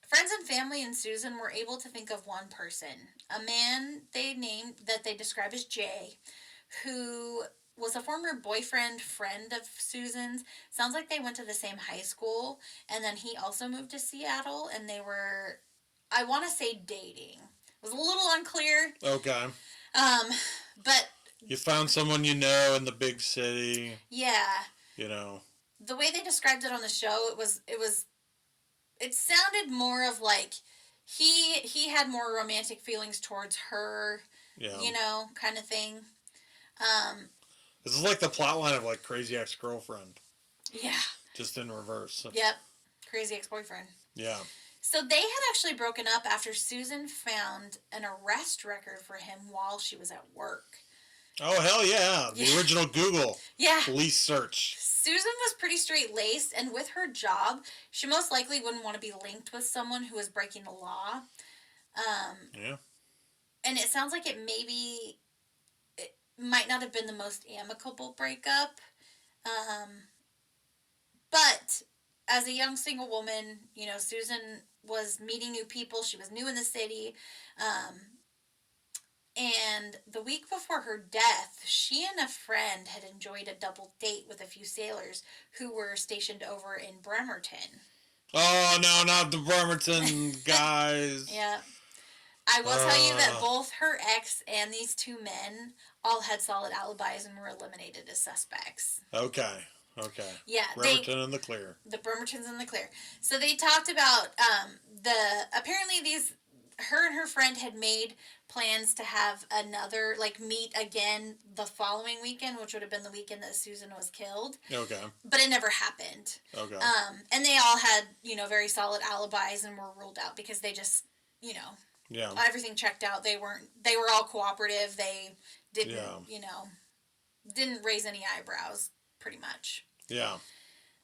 Friends and family and Susan were able to think of one person, a man they describe as Jay, who was a former boyfriend friend of Susan's. Sounds like they went to the same high school, and then he also moved to Seattle, and they were, I want to say, dating. It was a little unclear, Okay. um, but You found someone you know in the big city. yeah, You know. the way they described it on the show, it sounded more of like he had more romantic feelings towards her, Yeah. kind of thing. Um, This is like the plot line of like Crazy Ex-Girlfriend, yeah, just in reverse. yep, crazy ex-boyfriend. Yeah. So they had actually broken up after Susan found an arrest record for him while she was at work. Oh hell yeah! The Yeah. original Google Yeah. police search. Susan was pretty straight laced, and with her job, she most likely wouldn't want to be linked with someone who was breaking the law. Yeah. And it sounds like it might not have been the most amicable breakup. Um, but as a young single woman, Susan was meeting new people. She was new in the city. Um, and the week before her death, she and a friend had enjoyed a double date with a few sailors who were stationed over in Bremerton. Oh no, not the Bremerton guys. Yeah. I will tell you that both her ex and these two men all had solid alibis and were eliminated as suspects. Okay. Okay. Yeah, Bremerton in the clear. the Bremertons in the clear. So they talked about apparently her and her friend had made plans to have another, like, meet again the following weekend, which would have been the weekend that Susan was killed. Okay. But it never happened. Okay. And they all had, very solid alibis and were ruled out because they just, Yeah. everything checked out. They were all cooperative. They didn't, Yeah. Didn't raise any eyebrows, pretty much. Yeah.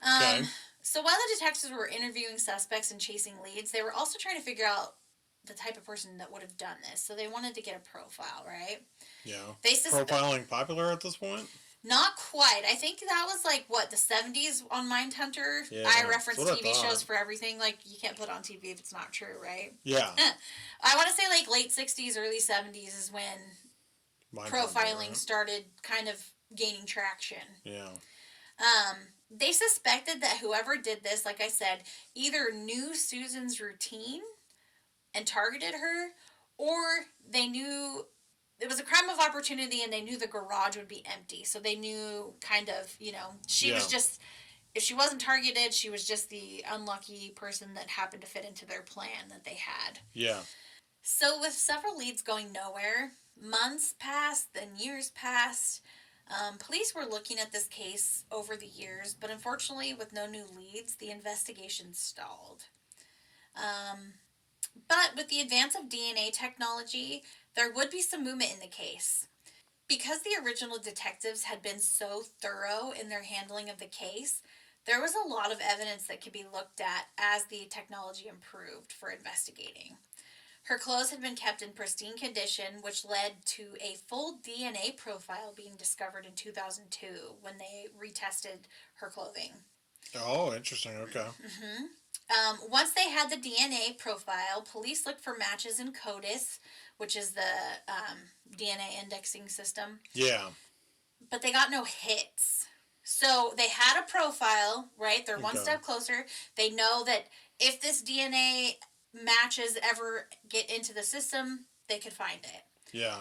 Okay. So while the detectives were interviewing suspects and chasing leads, they were also trying to figure out the type of person that would have done this. So they wanted to get a profile, right? Yeah. Profiling popular at this point? Not quite. I think that was like the 70s on Mindhunter. Yeah, I reference TV I shows for everything. Like, you can't put on TV if it's not true, right? Yeah. I want to say like late 60s, early 70s is when profiling started kind of gaining traction. Yeah. They suspected that whoever did this, like I said, either knew Susan's routine and targeted her, or they knew it was a crime of opportunity and they knew the garage would be empty. So they knew kind of, she was just, if she wasn't targeted, she was just the unlucky person that happened to fit into their plan that they had. Yeah. So with several leads going nowhere, months passed, then years passed. Police were looking at this case over the years, but unfortunately, with no new leads, the investigation stalled. But with the advance of DNA technology, there would be some movement in the case. Because the original detectives had been so thorough in their handling of the case, there was a lot of evidence that could be looked at as the technology improved for investigating. Her clothes had been kept in pristine condition, which led to a full DNA profile being discovered in 2002 when they retested her clothing. Oh, interesting. Okay. Once they had the DNA profile, police looked for matches in CODIS, which is the DNA indexing system. Yeah. But they got no hits. So they had a profile, right? They're one step closer. They know that if this DNA matches ever get into the system, they could find it. Yeah.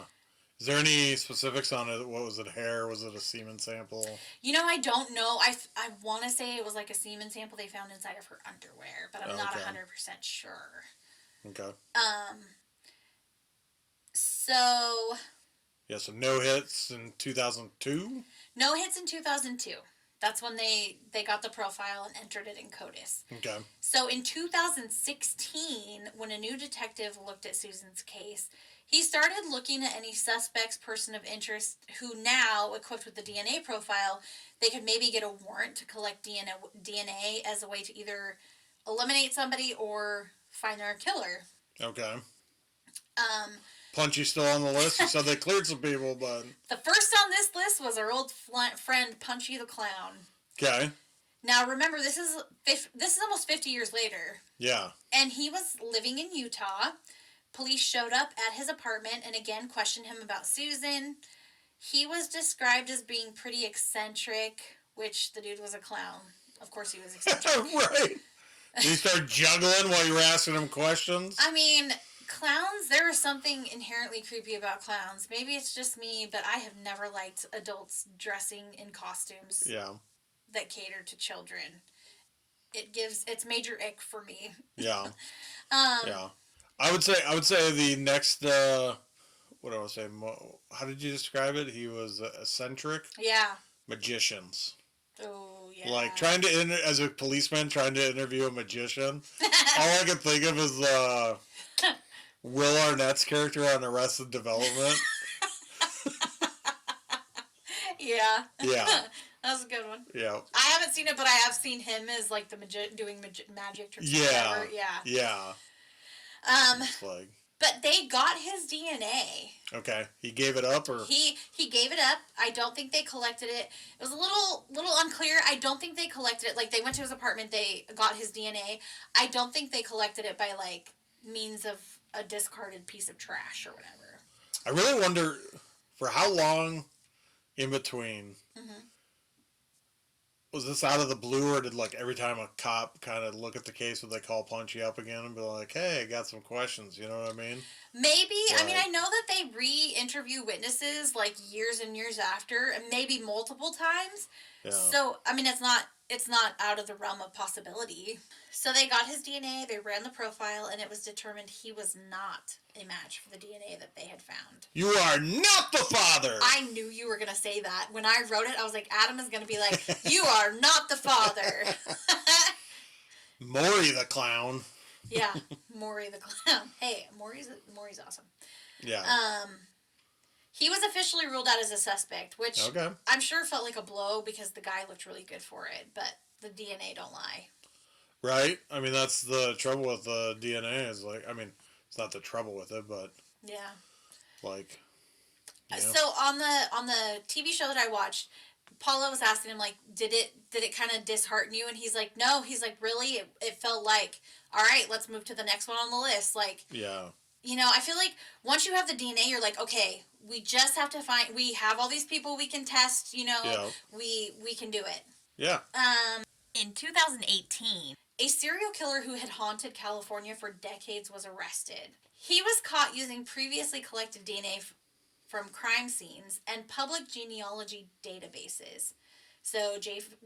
Is there any specifics on it? What was it? Hair? Was it a semen sample? I don't know. I want to say it was like a semen sample they found inside of her underwear, but I'm Oh, not okay. 100% sure. Okay. Um, so Yeah. So no hits in 2002. no hits in 2002. That's when they got the profile and entered it in CODIS. Okay. So in 2016, when a new detective looked at Susan's case, he started looking at any suspects, person of interest, who now, equipped with the DNA profile, they could maybe get a warrant to collect DNA as a way to either eliminate somebody or find their killer. Okay. Um, Punchy still on the list. You said they cleared some people, but the first on this list was our old friend Punchy the Clown. okay. Now remember, this is almost 50 years later, Yeah. and he was living in Utah. Police showed up at his apartment and again questioned him about Susan. He was described as being pretty eccentric, which the dude was a clown. Of course he was eccentric. Right. Did he start juggling while you were asking him questions? I mean, clowns, there is something inherently creepy about clowns. Maybe it's just me, but I have never liked adults dressing in costumes Yeah. that cater to children. It's major ick for me. Yeah. Um, Yeah. I would say the next what do I say? How did you describe it? He was eccentric yeah. magicians. Oh, yeah. Like trying to as a policeman trying to interview a magician. All I can think of is Will Arnett's character on Arrested Development. Yeah. Yeah. That was a good one. Yeah. I haven't seen it, but I have seen him as like the doing magic tricks. Yeah. Or whatever. Yeah. Yeah. Um, It's like, but they got his DNA. okay, he gave it up, or He gave it up. I don't think they collected it. It was a little unclear. I don't think they collected it. Like they went to his apartment, they got his DNA. I don't think they collected it by like means of a discarded piece of trash or whatever. I really wonder for how long in between. Mm-hmm. Was this out of the blue, or did like every time a cop kind of look at the case, would they call Punchy up again and be like, "Hey, I got some questions." You know what I mean? Maybe. Right. I mean, I know that they re-interview witnesses like years and years after, and maybe multiple times. Yeah. So, I mean, it's not out of the realm of possibility. So they got his DNA, they ran the profile, and it was determined he was not a match for the DNA that they had found. You are not the father! I knew you were going to say that. When I wrote it, I was like, Adam is going to be like, you are not the father. Maury the clown. Yeah, Maury the clown. Hey, Maury's awesome. Yeah. He was officially ruled out as a suspect, which Okay. I'm sure felt like a blow because the guy looked really good for it, but the DNA don't lie. Right? I mean, that's the trouble with the DNA is like, I mean, it's not the trouble with it, but Yeah. like, yeah. So on the TV show that I watched, Paula was asking him like, did it kind of dishearten you? And he's like, no. He's like, really? It felt like, all right, let's move to the next one on the list. Like, yeah. I feel like once you have the DNA, you're like, okay, we just have to we have all these people we can test. Yeah. We can do it. Yeah. In 2018, a serial killer who had haunted California for decades was arrested. He was caught using previously collected DNA from crime scenes and public genealogy databases. So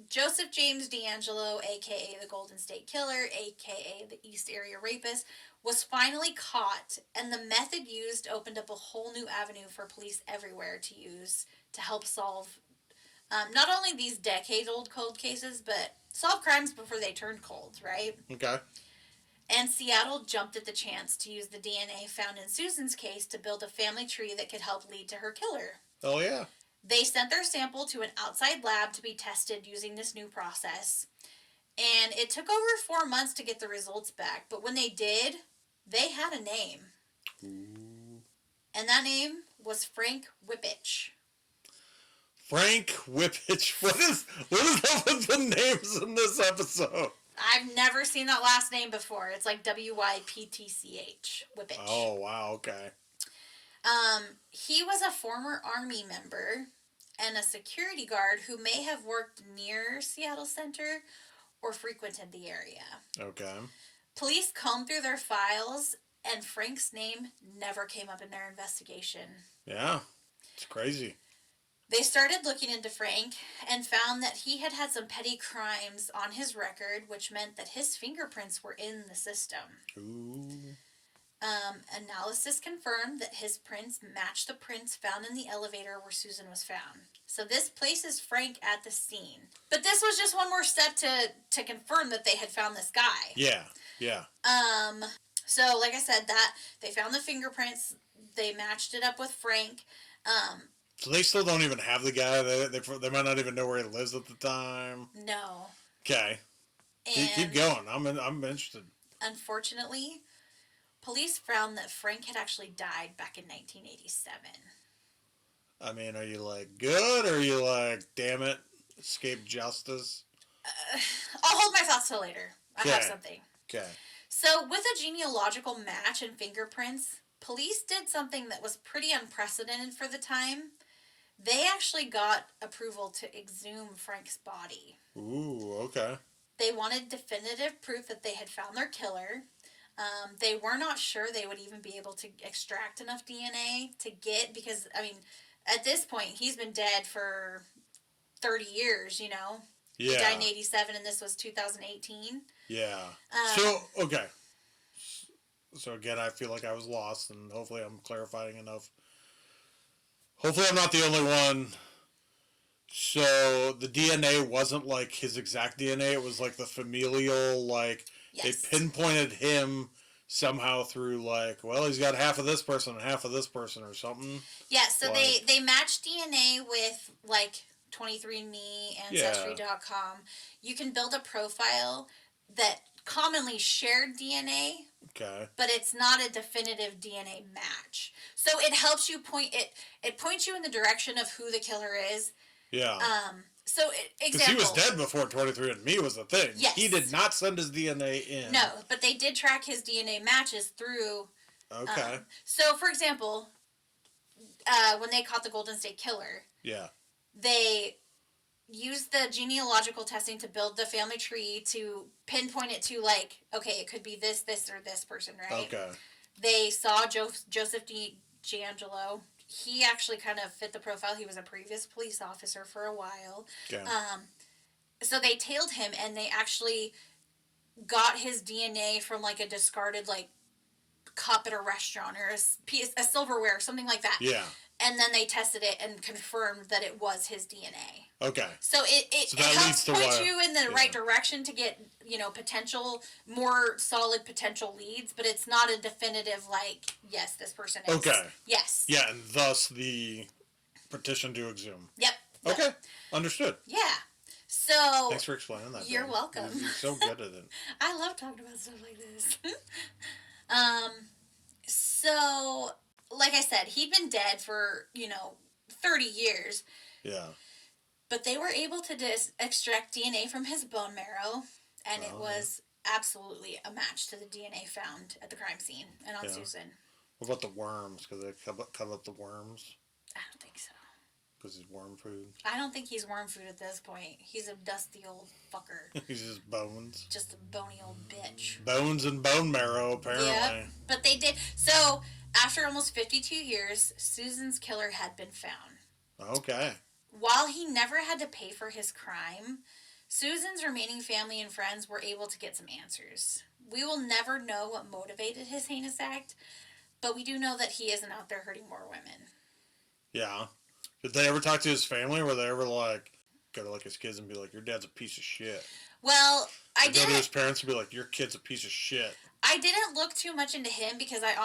Joseph James D'Angelo, a.k.a. the Golden State Killer, a.k.a. the East Area Rapist, was finally caught, and the method used opened up a whole new avenue for police everywhere to use to help solve not only these decade-old cold cases, but solve crimes before they turned cold, right? Okay. And Seattle jumped at the chance to use the DNA found in Susan's case to build a family tree that could help lead to her killer. Oh, yeah. They sent their sample to an outside lab to be tested using this new process. And it took over 4 months to get the results back. But when they did, they had a name. Ooh. And that name was Frank Whippich. Frank Whippich. What is up with the names in this episode? I've never seen that last name before. It's like Wyptch. Whippich. Oh, wow. Okay. He was a former Army member and a security guard who may have worked near Seattle Center or frequented the area. Okay. Police combed through their files, and Frank's name never came up in their investigation. Yeah. It's crazy. They started looking into Frank and found that he had some petty crimes on his record, which meant that his fingerprints were in the system. Ooh. Analysis confirmed that his prints matched the prints found in the elevator where Susan was found. So this places Frank at the scene. But this was just one more step to confirm that they had found this guy. Yeah, yeah. So like I said, that they found the fingerprints, they matched it up with Frank. So they still don't even have the guy. They might not even know where he lives at the time. No. Okay. And Keep going. I'm interested. Unfortunately, police found that Frank had actually died back in 1987. I mean, are you like good, or are you like, damn it, escape justice? I'll hold my thoughts till later. I have Okay. something. Okay. So, with a genealogical match and fingerprints, police did something that was pretty unprecedented for the time. They actually got approval to exhume Frank's body. Ooh, okay. They wanted definitive proof that they had found their killer. They were not sure they would even be able to extract enough DNA to get, because, I mean, at this point, he's been dead for 30 years, you know? Yeah. He died in 87 and this was 2018. Yeah. So, okay. So, again, I feel like I was lost, and hopefully I'm clarifying enough. Hopefully I'm not the only one. So, the DNA wasn't like his exact DNA. It was like the familial, like, Yes. they pinpointed him somehow through, like, well, he's got half of this person and half of this person or something. Yeah, so like, they matched DNA with, like, 23andMe, Ancestry.com. You can build a profile that commonly shared DNA, okay. but it's not a definitive DNA match. So it helps you it points you in the direction of who the killer is. Yeah. So Because he was dead before 23andMe was a thing. Yes. He did not send his DNA in. No, but they did track his DNA matches through. Okay. So, for example, when they caught the Golden State Killer, yeah, they used the genealogical testing to build the family tree to pinpoint it to, like, okay, it could be this, or this person, right? Okay. They saw Joseph D'Angelo. He actually kind of fit the profile. He was a previous police officer for a while. Okay. So they tailed him, and they actually got his DNA from, like, a discarded, like, cup at a restaurant or a silverware, something like that. Yeah. And then they tested it and confirmed that it was his DNA. Okay. So it helps point you in the right direction to get, more solid potential leads, but it's not a definitive, like, yes, this person is. Okay. Yes. Yeah, and thus the petition to exhume. Yep. Okay. Understood. Yeah. So. Thanks for explaining that. You're welcome. You're so good at it. I love talking about stuff like this. So, like I said, he'd been dead for, 30 years. Yeah. But they were able to extract DNA from his bone marrow, and it was absolutely a match to the DNA found at the crime scene and on Susan. What about the worms? Because they cut up the worms? I don't think so. Because he's worm food? I don't think he's worm food at this point. He's a dusty old fucker. He's just bones. Just a bony old bitch. Bones and bone marrow, apparently. Yeah, but they did. So, after almost 52 years, Susan's killer had been found. Okay. While he never had to pay for his crime, Susan's remaining family and friends were able to get some answers. We will never know what motivated his heinous act, but we do know that he isn't out there hurting more women. Yeah. Did they ever talk to his family? Or were they ever like, go to like his kids and be like, your dad's a piece of shit? Well, I didn't. Go to his parents and be like, your kid's a piece of shit. I didn't look too much into him because I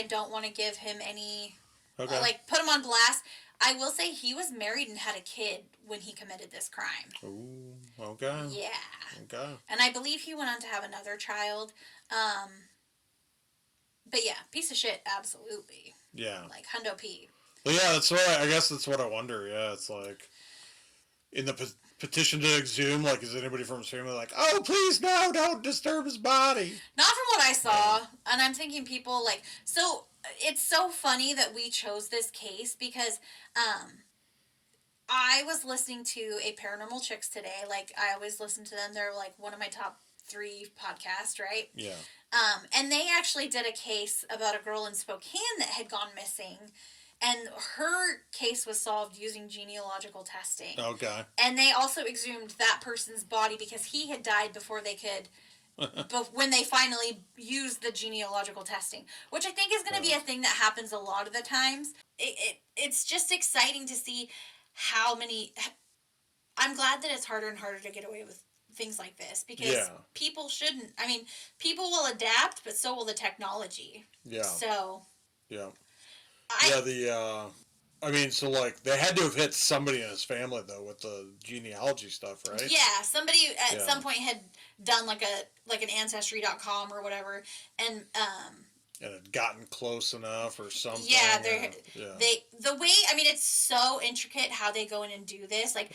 don't want to give him any, put him on blast. I will say he was married and had a kid when he committed this crime. Ooh, okay. Yeah. Okay. And I believe he went on to have another child. But yeah, piece of shit, absolutely. Yeah. Like Hundo P. Well, yeah, I guess that's what I wonder. Yeah, it's like, in the petition to exhume, like, is anybody from his family like, oh, please, no, don't disturb his body? Not from what I saw. Yeah. And I'm thinking people, like, so it's so funny that we chose this case because I was listening to a Paranormal Chicks today. Like, I always listen to them. They're, like, one of my top 3 podcasts, right? Yeah. And they actually did a case about a girl in Spokane that had gone missing. and her case was solved using genealogical testing. Okay. And they also exhumed that person's body because he had died before they could, but when they finally used the genealogical testing, which I think is going to be a thing that happens a lot of the times. It's just exciting to see how many. I'm glad that it's harder and harder to get away with things like this because people shouldn't. I mean, people will adapt, but so will the technology. Yeah. So. Yeah. I mean, so like they had to have hit somebody in his family though with the genealogy stuff, right? Yeah, somebody at some point had done like an ancestry.com or whatever, and and had gotten close enough or something. Yeah, the way, I mean, it's so intricate how they go in and do this. Like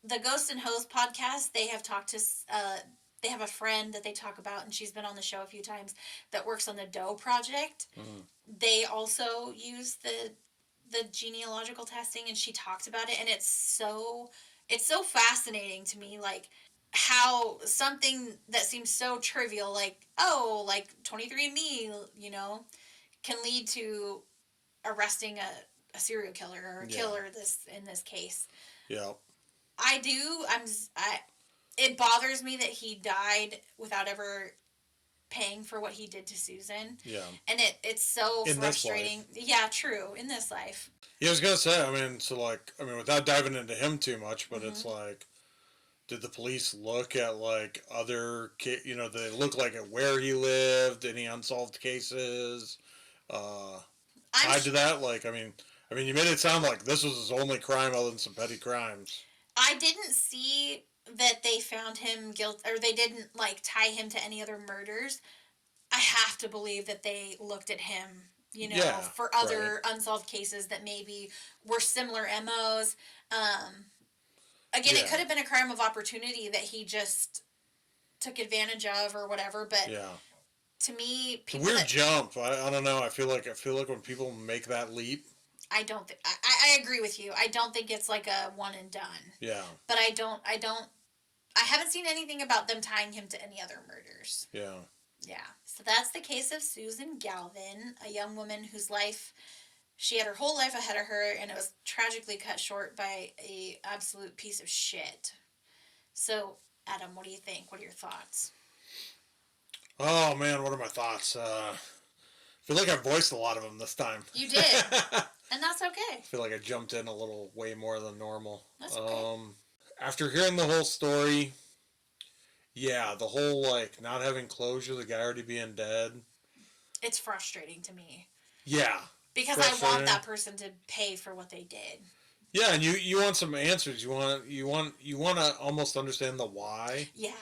the Ghost and Hose podcast, they have talked to they have a friend that they talk about, and she's been on the show a few times, that works on the Doe project. Mm-hmm. They also use the genealogical testing, and she talked about it, and it's so fascinating to me, like how something that seems so trivial, like 23andMe, can lead to arresting a serial killer or a killer in this case. Yeah. It bothers me that he died without ever paying for what he did to Susan. Yeah. And it's so frustrating. Yeah, true. In this life. Yeah, I was going to say, I mean, without diving into him too much, but mm-hmm. It's like, did the police look at, like, other, did they look like at where he lived, any unsolved cases, tied to that? Like, I mean, you made it sound like this was his only crime other than some petty crimes. I didn't see that they found him guilty, or they didn't, like, tie him to any other murders. I have to believe that they looked at him, for other unsolved cases that maybe were similar MOs. Again, it could have been a crime of opportunity that he just took advantage of or whatever, but to me, it's a weird jump. I don't know. I feel like when people make that leap, I don't think I agree with you. I don't think it's like a one and done. Yeah. But I haven't seen anything about them tying him to any other murders. Yeah. Yeah. So that's the case of Susan Galvin, a young woman whose life, she had her whole life ahead of her, and it was tragically cut short by a absolute piece of shit. So, Adam, what do you think? What are your thoughts? Oh man, what are my thoughts? I feel like I voiced a lot of them this time. You did. And that's okay. I feel like I jumped in a little way more than normal. That's okay. After hearing the whole story, yeah, the whole, like, not having closure, the guy already being dead. It's frustrating to me. Yeah. Because I want that person to pay for what they did. Yeah, and you want some answers. You want to almost understand the why. Yeah.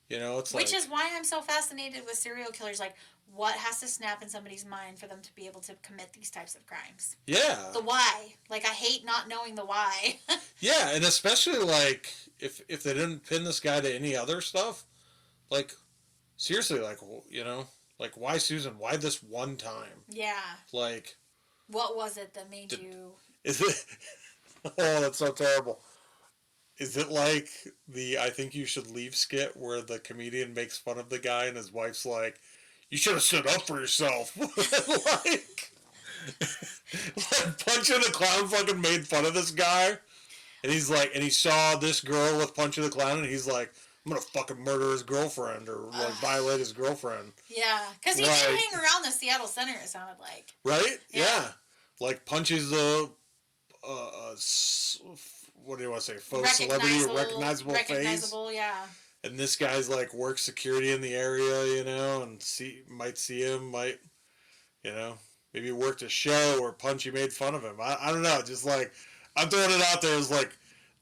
It's which is why I'm so fascinated with serial killers. Like, what has to snap in somebody's mind for them to be able to commit these types of crimes? Yeah. The why. Like, I hate not knowing the why. Yeah, and especially, like, if they didn't pin this guy to any other stuff, like, seriously, like, like, why Susan? Why this one time? Yeah. Like, what was it that made you... Is it... Oh, that's so terrible. Is it like the I Think You Should Leave skit where the comedian makes fun of the guy and his wife's like, you should have stood up for yourself? like Punch the Clown fucking made fun of this guy. And he's like, and he saw this girl with Punch the Clown, and he's like, I'm gonna fucking murder his girlfriend or like violate his girlfriend. Yeah, because he did hang around the Seattle Center, it sounded like. Right? Yeah. Like punches the what do you want to say? Faux celebrity, recognizable face. Yeah. And this guy's like works security in the area, and might see him, maybe worked a show or Punchy made fun of him. I don't know. Just like I'm throwing it out there as like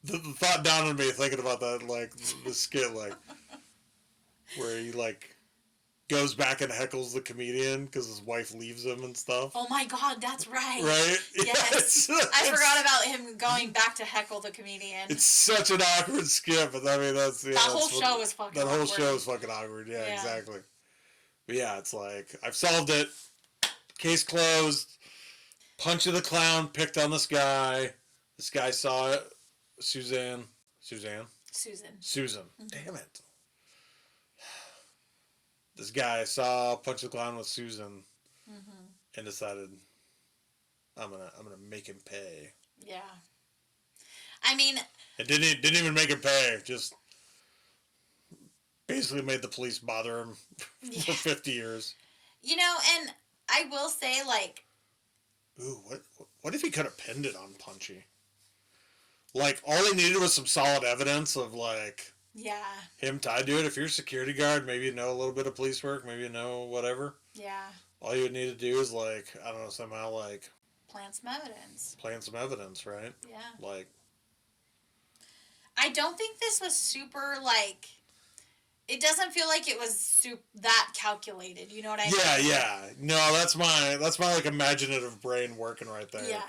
the thought down on me thinking about that, like the skit, like where he like goes back and heckles the comedian because his wife leaves him and stuff. Oh my God, that's right. Right? Yes. I forgot about him going back to heckle the comedian. It's such an awkward skit, but I mean, that's... that whole show was fucking awkward. That whole show was fucking awkward, yeah, exactly. But yeah, it's like, I've solved it. Case closed. Punch of the Clown picked on this guy. This guy saw it. Susan. Mm-hmm. Damn it. This guy saw Punch the Clown with Susan and decided I'm gonna make him pay. Yeah. I mean, It didn't even make him pay. Just basically made the police bother him for yeah. 50 years. You know, and I will say, like, Ooh, what if he could have pinned it on Punchy? Like, all they needed was some solid evidence of, like, yeah, him tied to it. If you're a security guard, maybe you know a little bit of police work, maybe you know whatever. yeah. All you would need to do is, like, I don't know, somehow, like, Plant some evidence. plant some evidence, right? Yeah. Like, I don't think this was super, like, it doesn't feel like it was that calculated. You know what I mean? yeah. No, that's my like imaginative brain working right there. Yeah.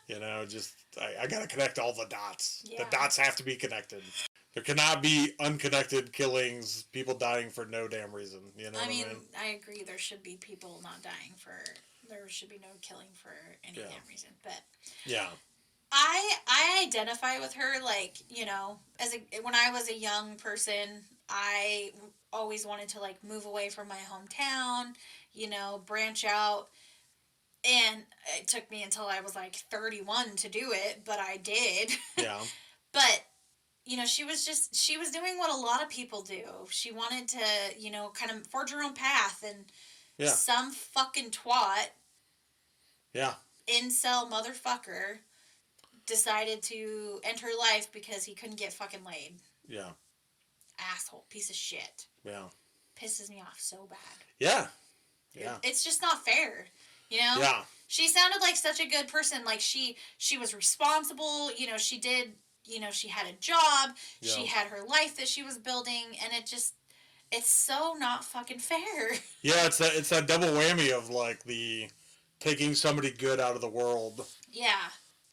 You know, just I gotta connect all the dots. Yeah. The dots have to be connected. There cannot be unconnected killings, people dying for no damn reason. You know what I mean? I agree. There should be people not dying for. There should be no killing for any damn reason. But yeah, I identify with her, like, you know, when I was a young person, I always wanted to, like, move away from my hometown, you know, branch out. And it took me until I was like 31 to do it, but I did. yeah, But, you know, she was doing what a lot of people do. She wanted to, you know, kind of forge her own path, and yeah, some fucking twat, yeah, incel motherfucker, decided to end her life because he couldn't get fucking laid. yeah, Asshole. Piece of shit. yeah. Pisses me off so bad. Yeah, yeah. It's just not fair. You know? Yeah. She sounded like such a good person. Like, she was responsible. You know, she did, you know, she had a job. Yeah. She had her life that she was building. And it's so not fucking fair. Yeah, it's that double whammy of, like, the taking somebody good out of the world. Yeah.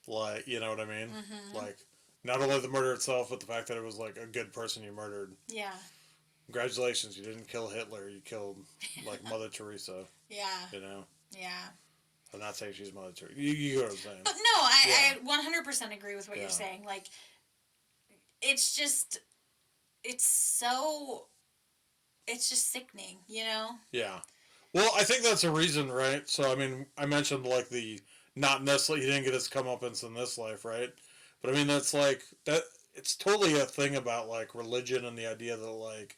Like, you know what I mean? Mm-hmm. Like, not only the murder itself, but the fact that it was, like, a good person you murdered. Yeah. Congratulations, you didn't kill Hitler. You killed, like, Mother Teresa. Yeah. You know? Yeah. I'm not saying she's Mother Teresa. You know what I'm saying. But no, I 100% agree with what you're saying. Like, it's just sickening, you know? Yeah. Well, I think that's a reason, right? So, I mean, I mentioned, like, the not necessarily, he didn't get his comeuppance in this life, right? But, I mean, that's, like, that, it's totally a thing about, like, religion and the idea that, like,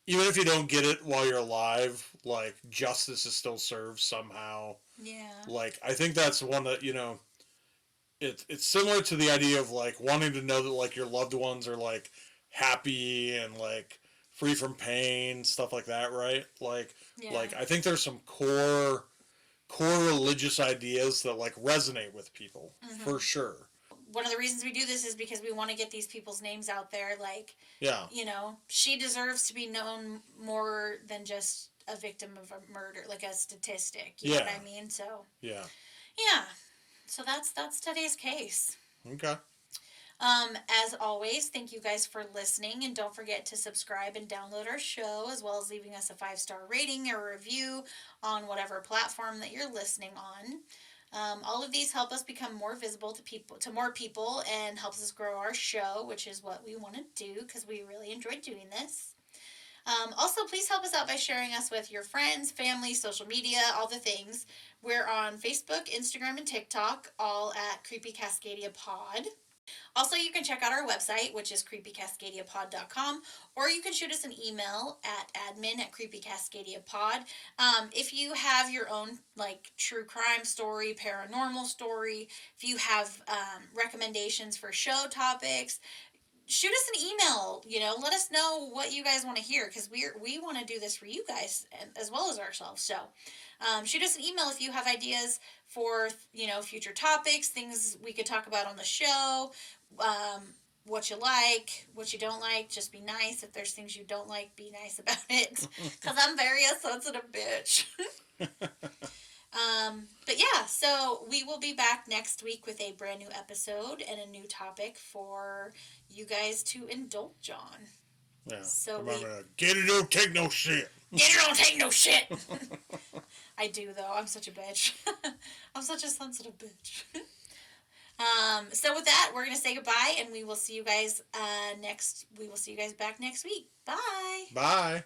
even if you don't get it while you're alive, like, justice is still served somehow. Yeah. Like, I think that's one that, you know, it's similar to the idea of, like, wanting to know that, like, your loved ones are, like, happy and, like, free from pain, stuff like that, right? Like, like, I think there's some core religious ideas that, like, resonate with people, for sure. One of the reasons we do this is because we want to get these people's names out there. Like, yeah, you know, she deserves to be known more than just a victim of a murder, like a statistic. You know what I mean? So yeah. So that's today's case. Okay. As always, thank you guys for listening, and don't forget to subscribe and download our show, as well as leaving us a 5-star rating or review on whatever platform that you're listening on. All of these help us become more visible to more people, and helps us grow our show, which is what we want to do because we really enjoyed doing this. Also, please help us out by sharing us with your friends, family, social media, all the things. We're on Facebook, Instagram, and TikTok, all at Creepy Cascadia Pod. Also, you can check out our website, which is creepycascadiapod.com, or you can shoot us an email at admin@creepycascadiapod. If you have your own, like, true crime story, paranormal story, if you have recommendations for show topics, shoot us an email. You know, let us know what you guys want to hear, because we want to do this for you guys as well as ourselves. So shoot us an email if you have ideas for, you know, future topics, things we could talk about on the show, what you like, what you don't like. Just be nice. If there's things you don't like, be nice about it, because I'm very a sensitive bitch. But yeah, so we will be back next week with a brand new episode and a new topic for you guys to indulge on. Yeah. So remember, get it, don't take no shit. Get it, don't take no shit. I do, though. I'm such a bitch. I'm such a sensitive bitch. So with that, we're gonna say goodbye, and we will see you guys back next week. Bye. Bye.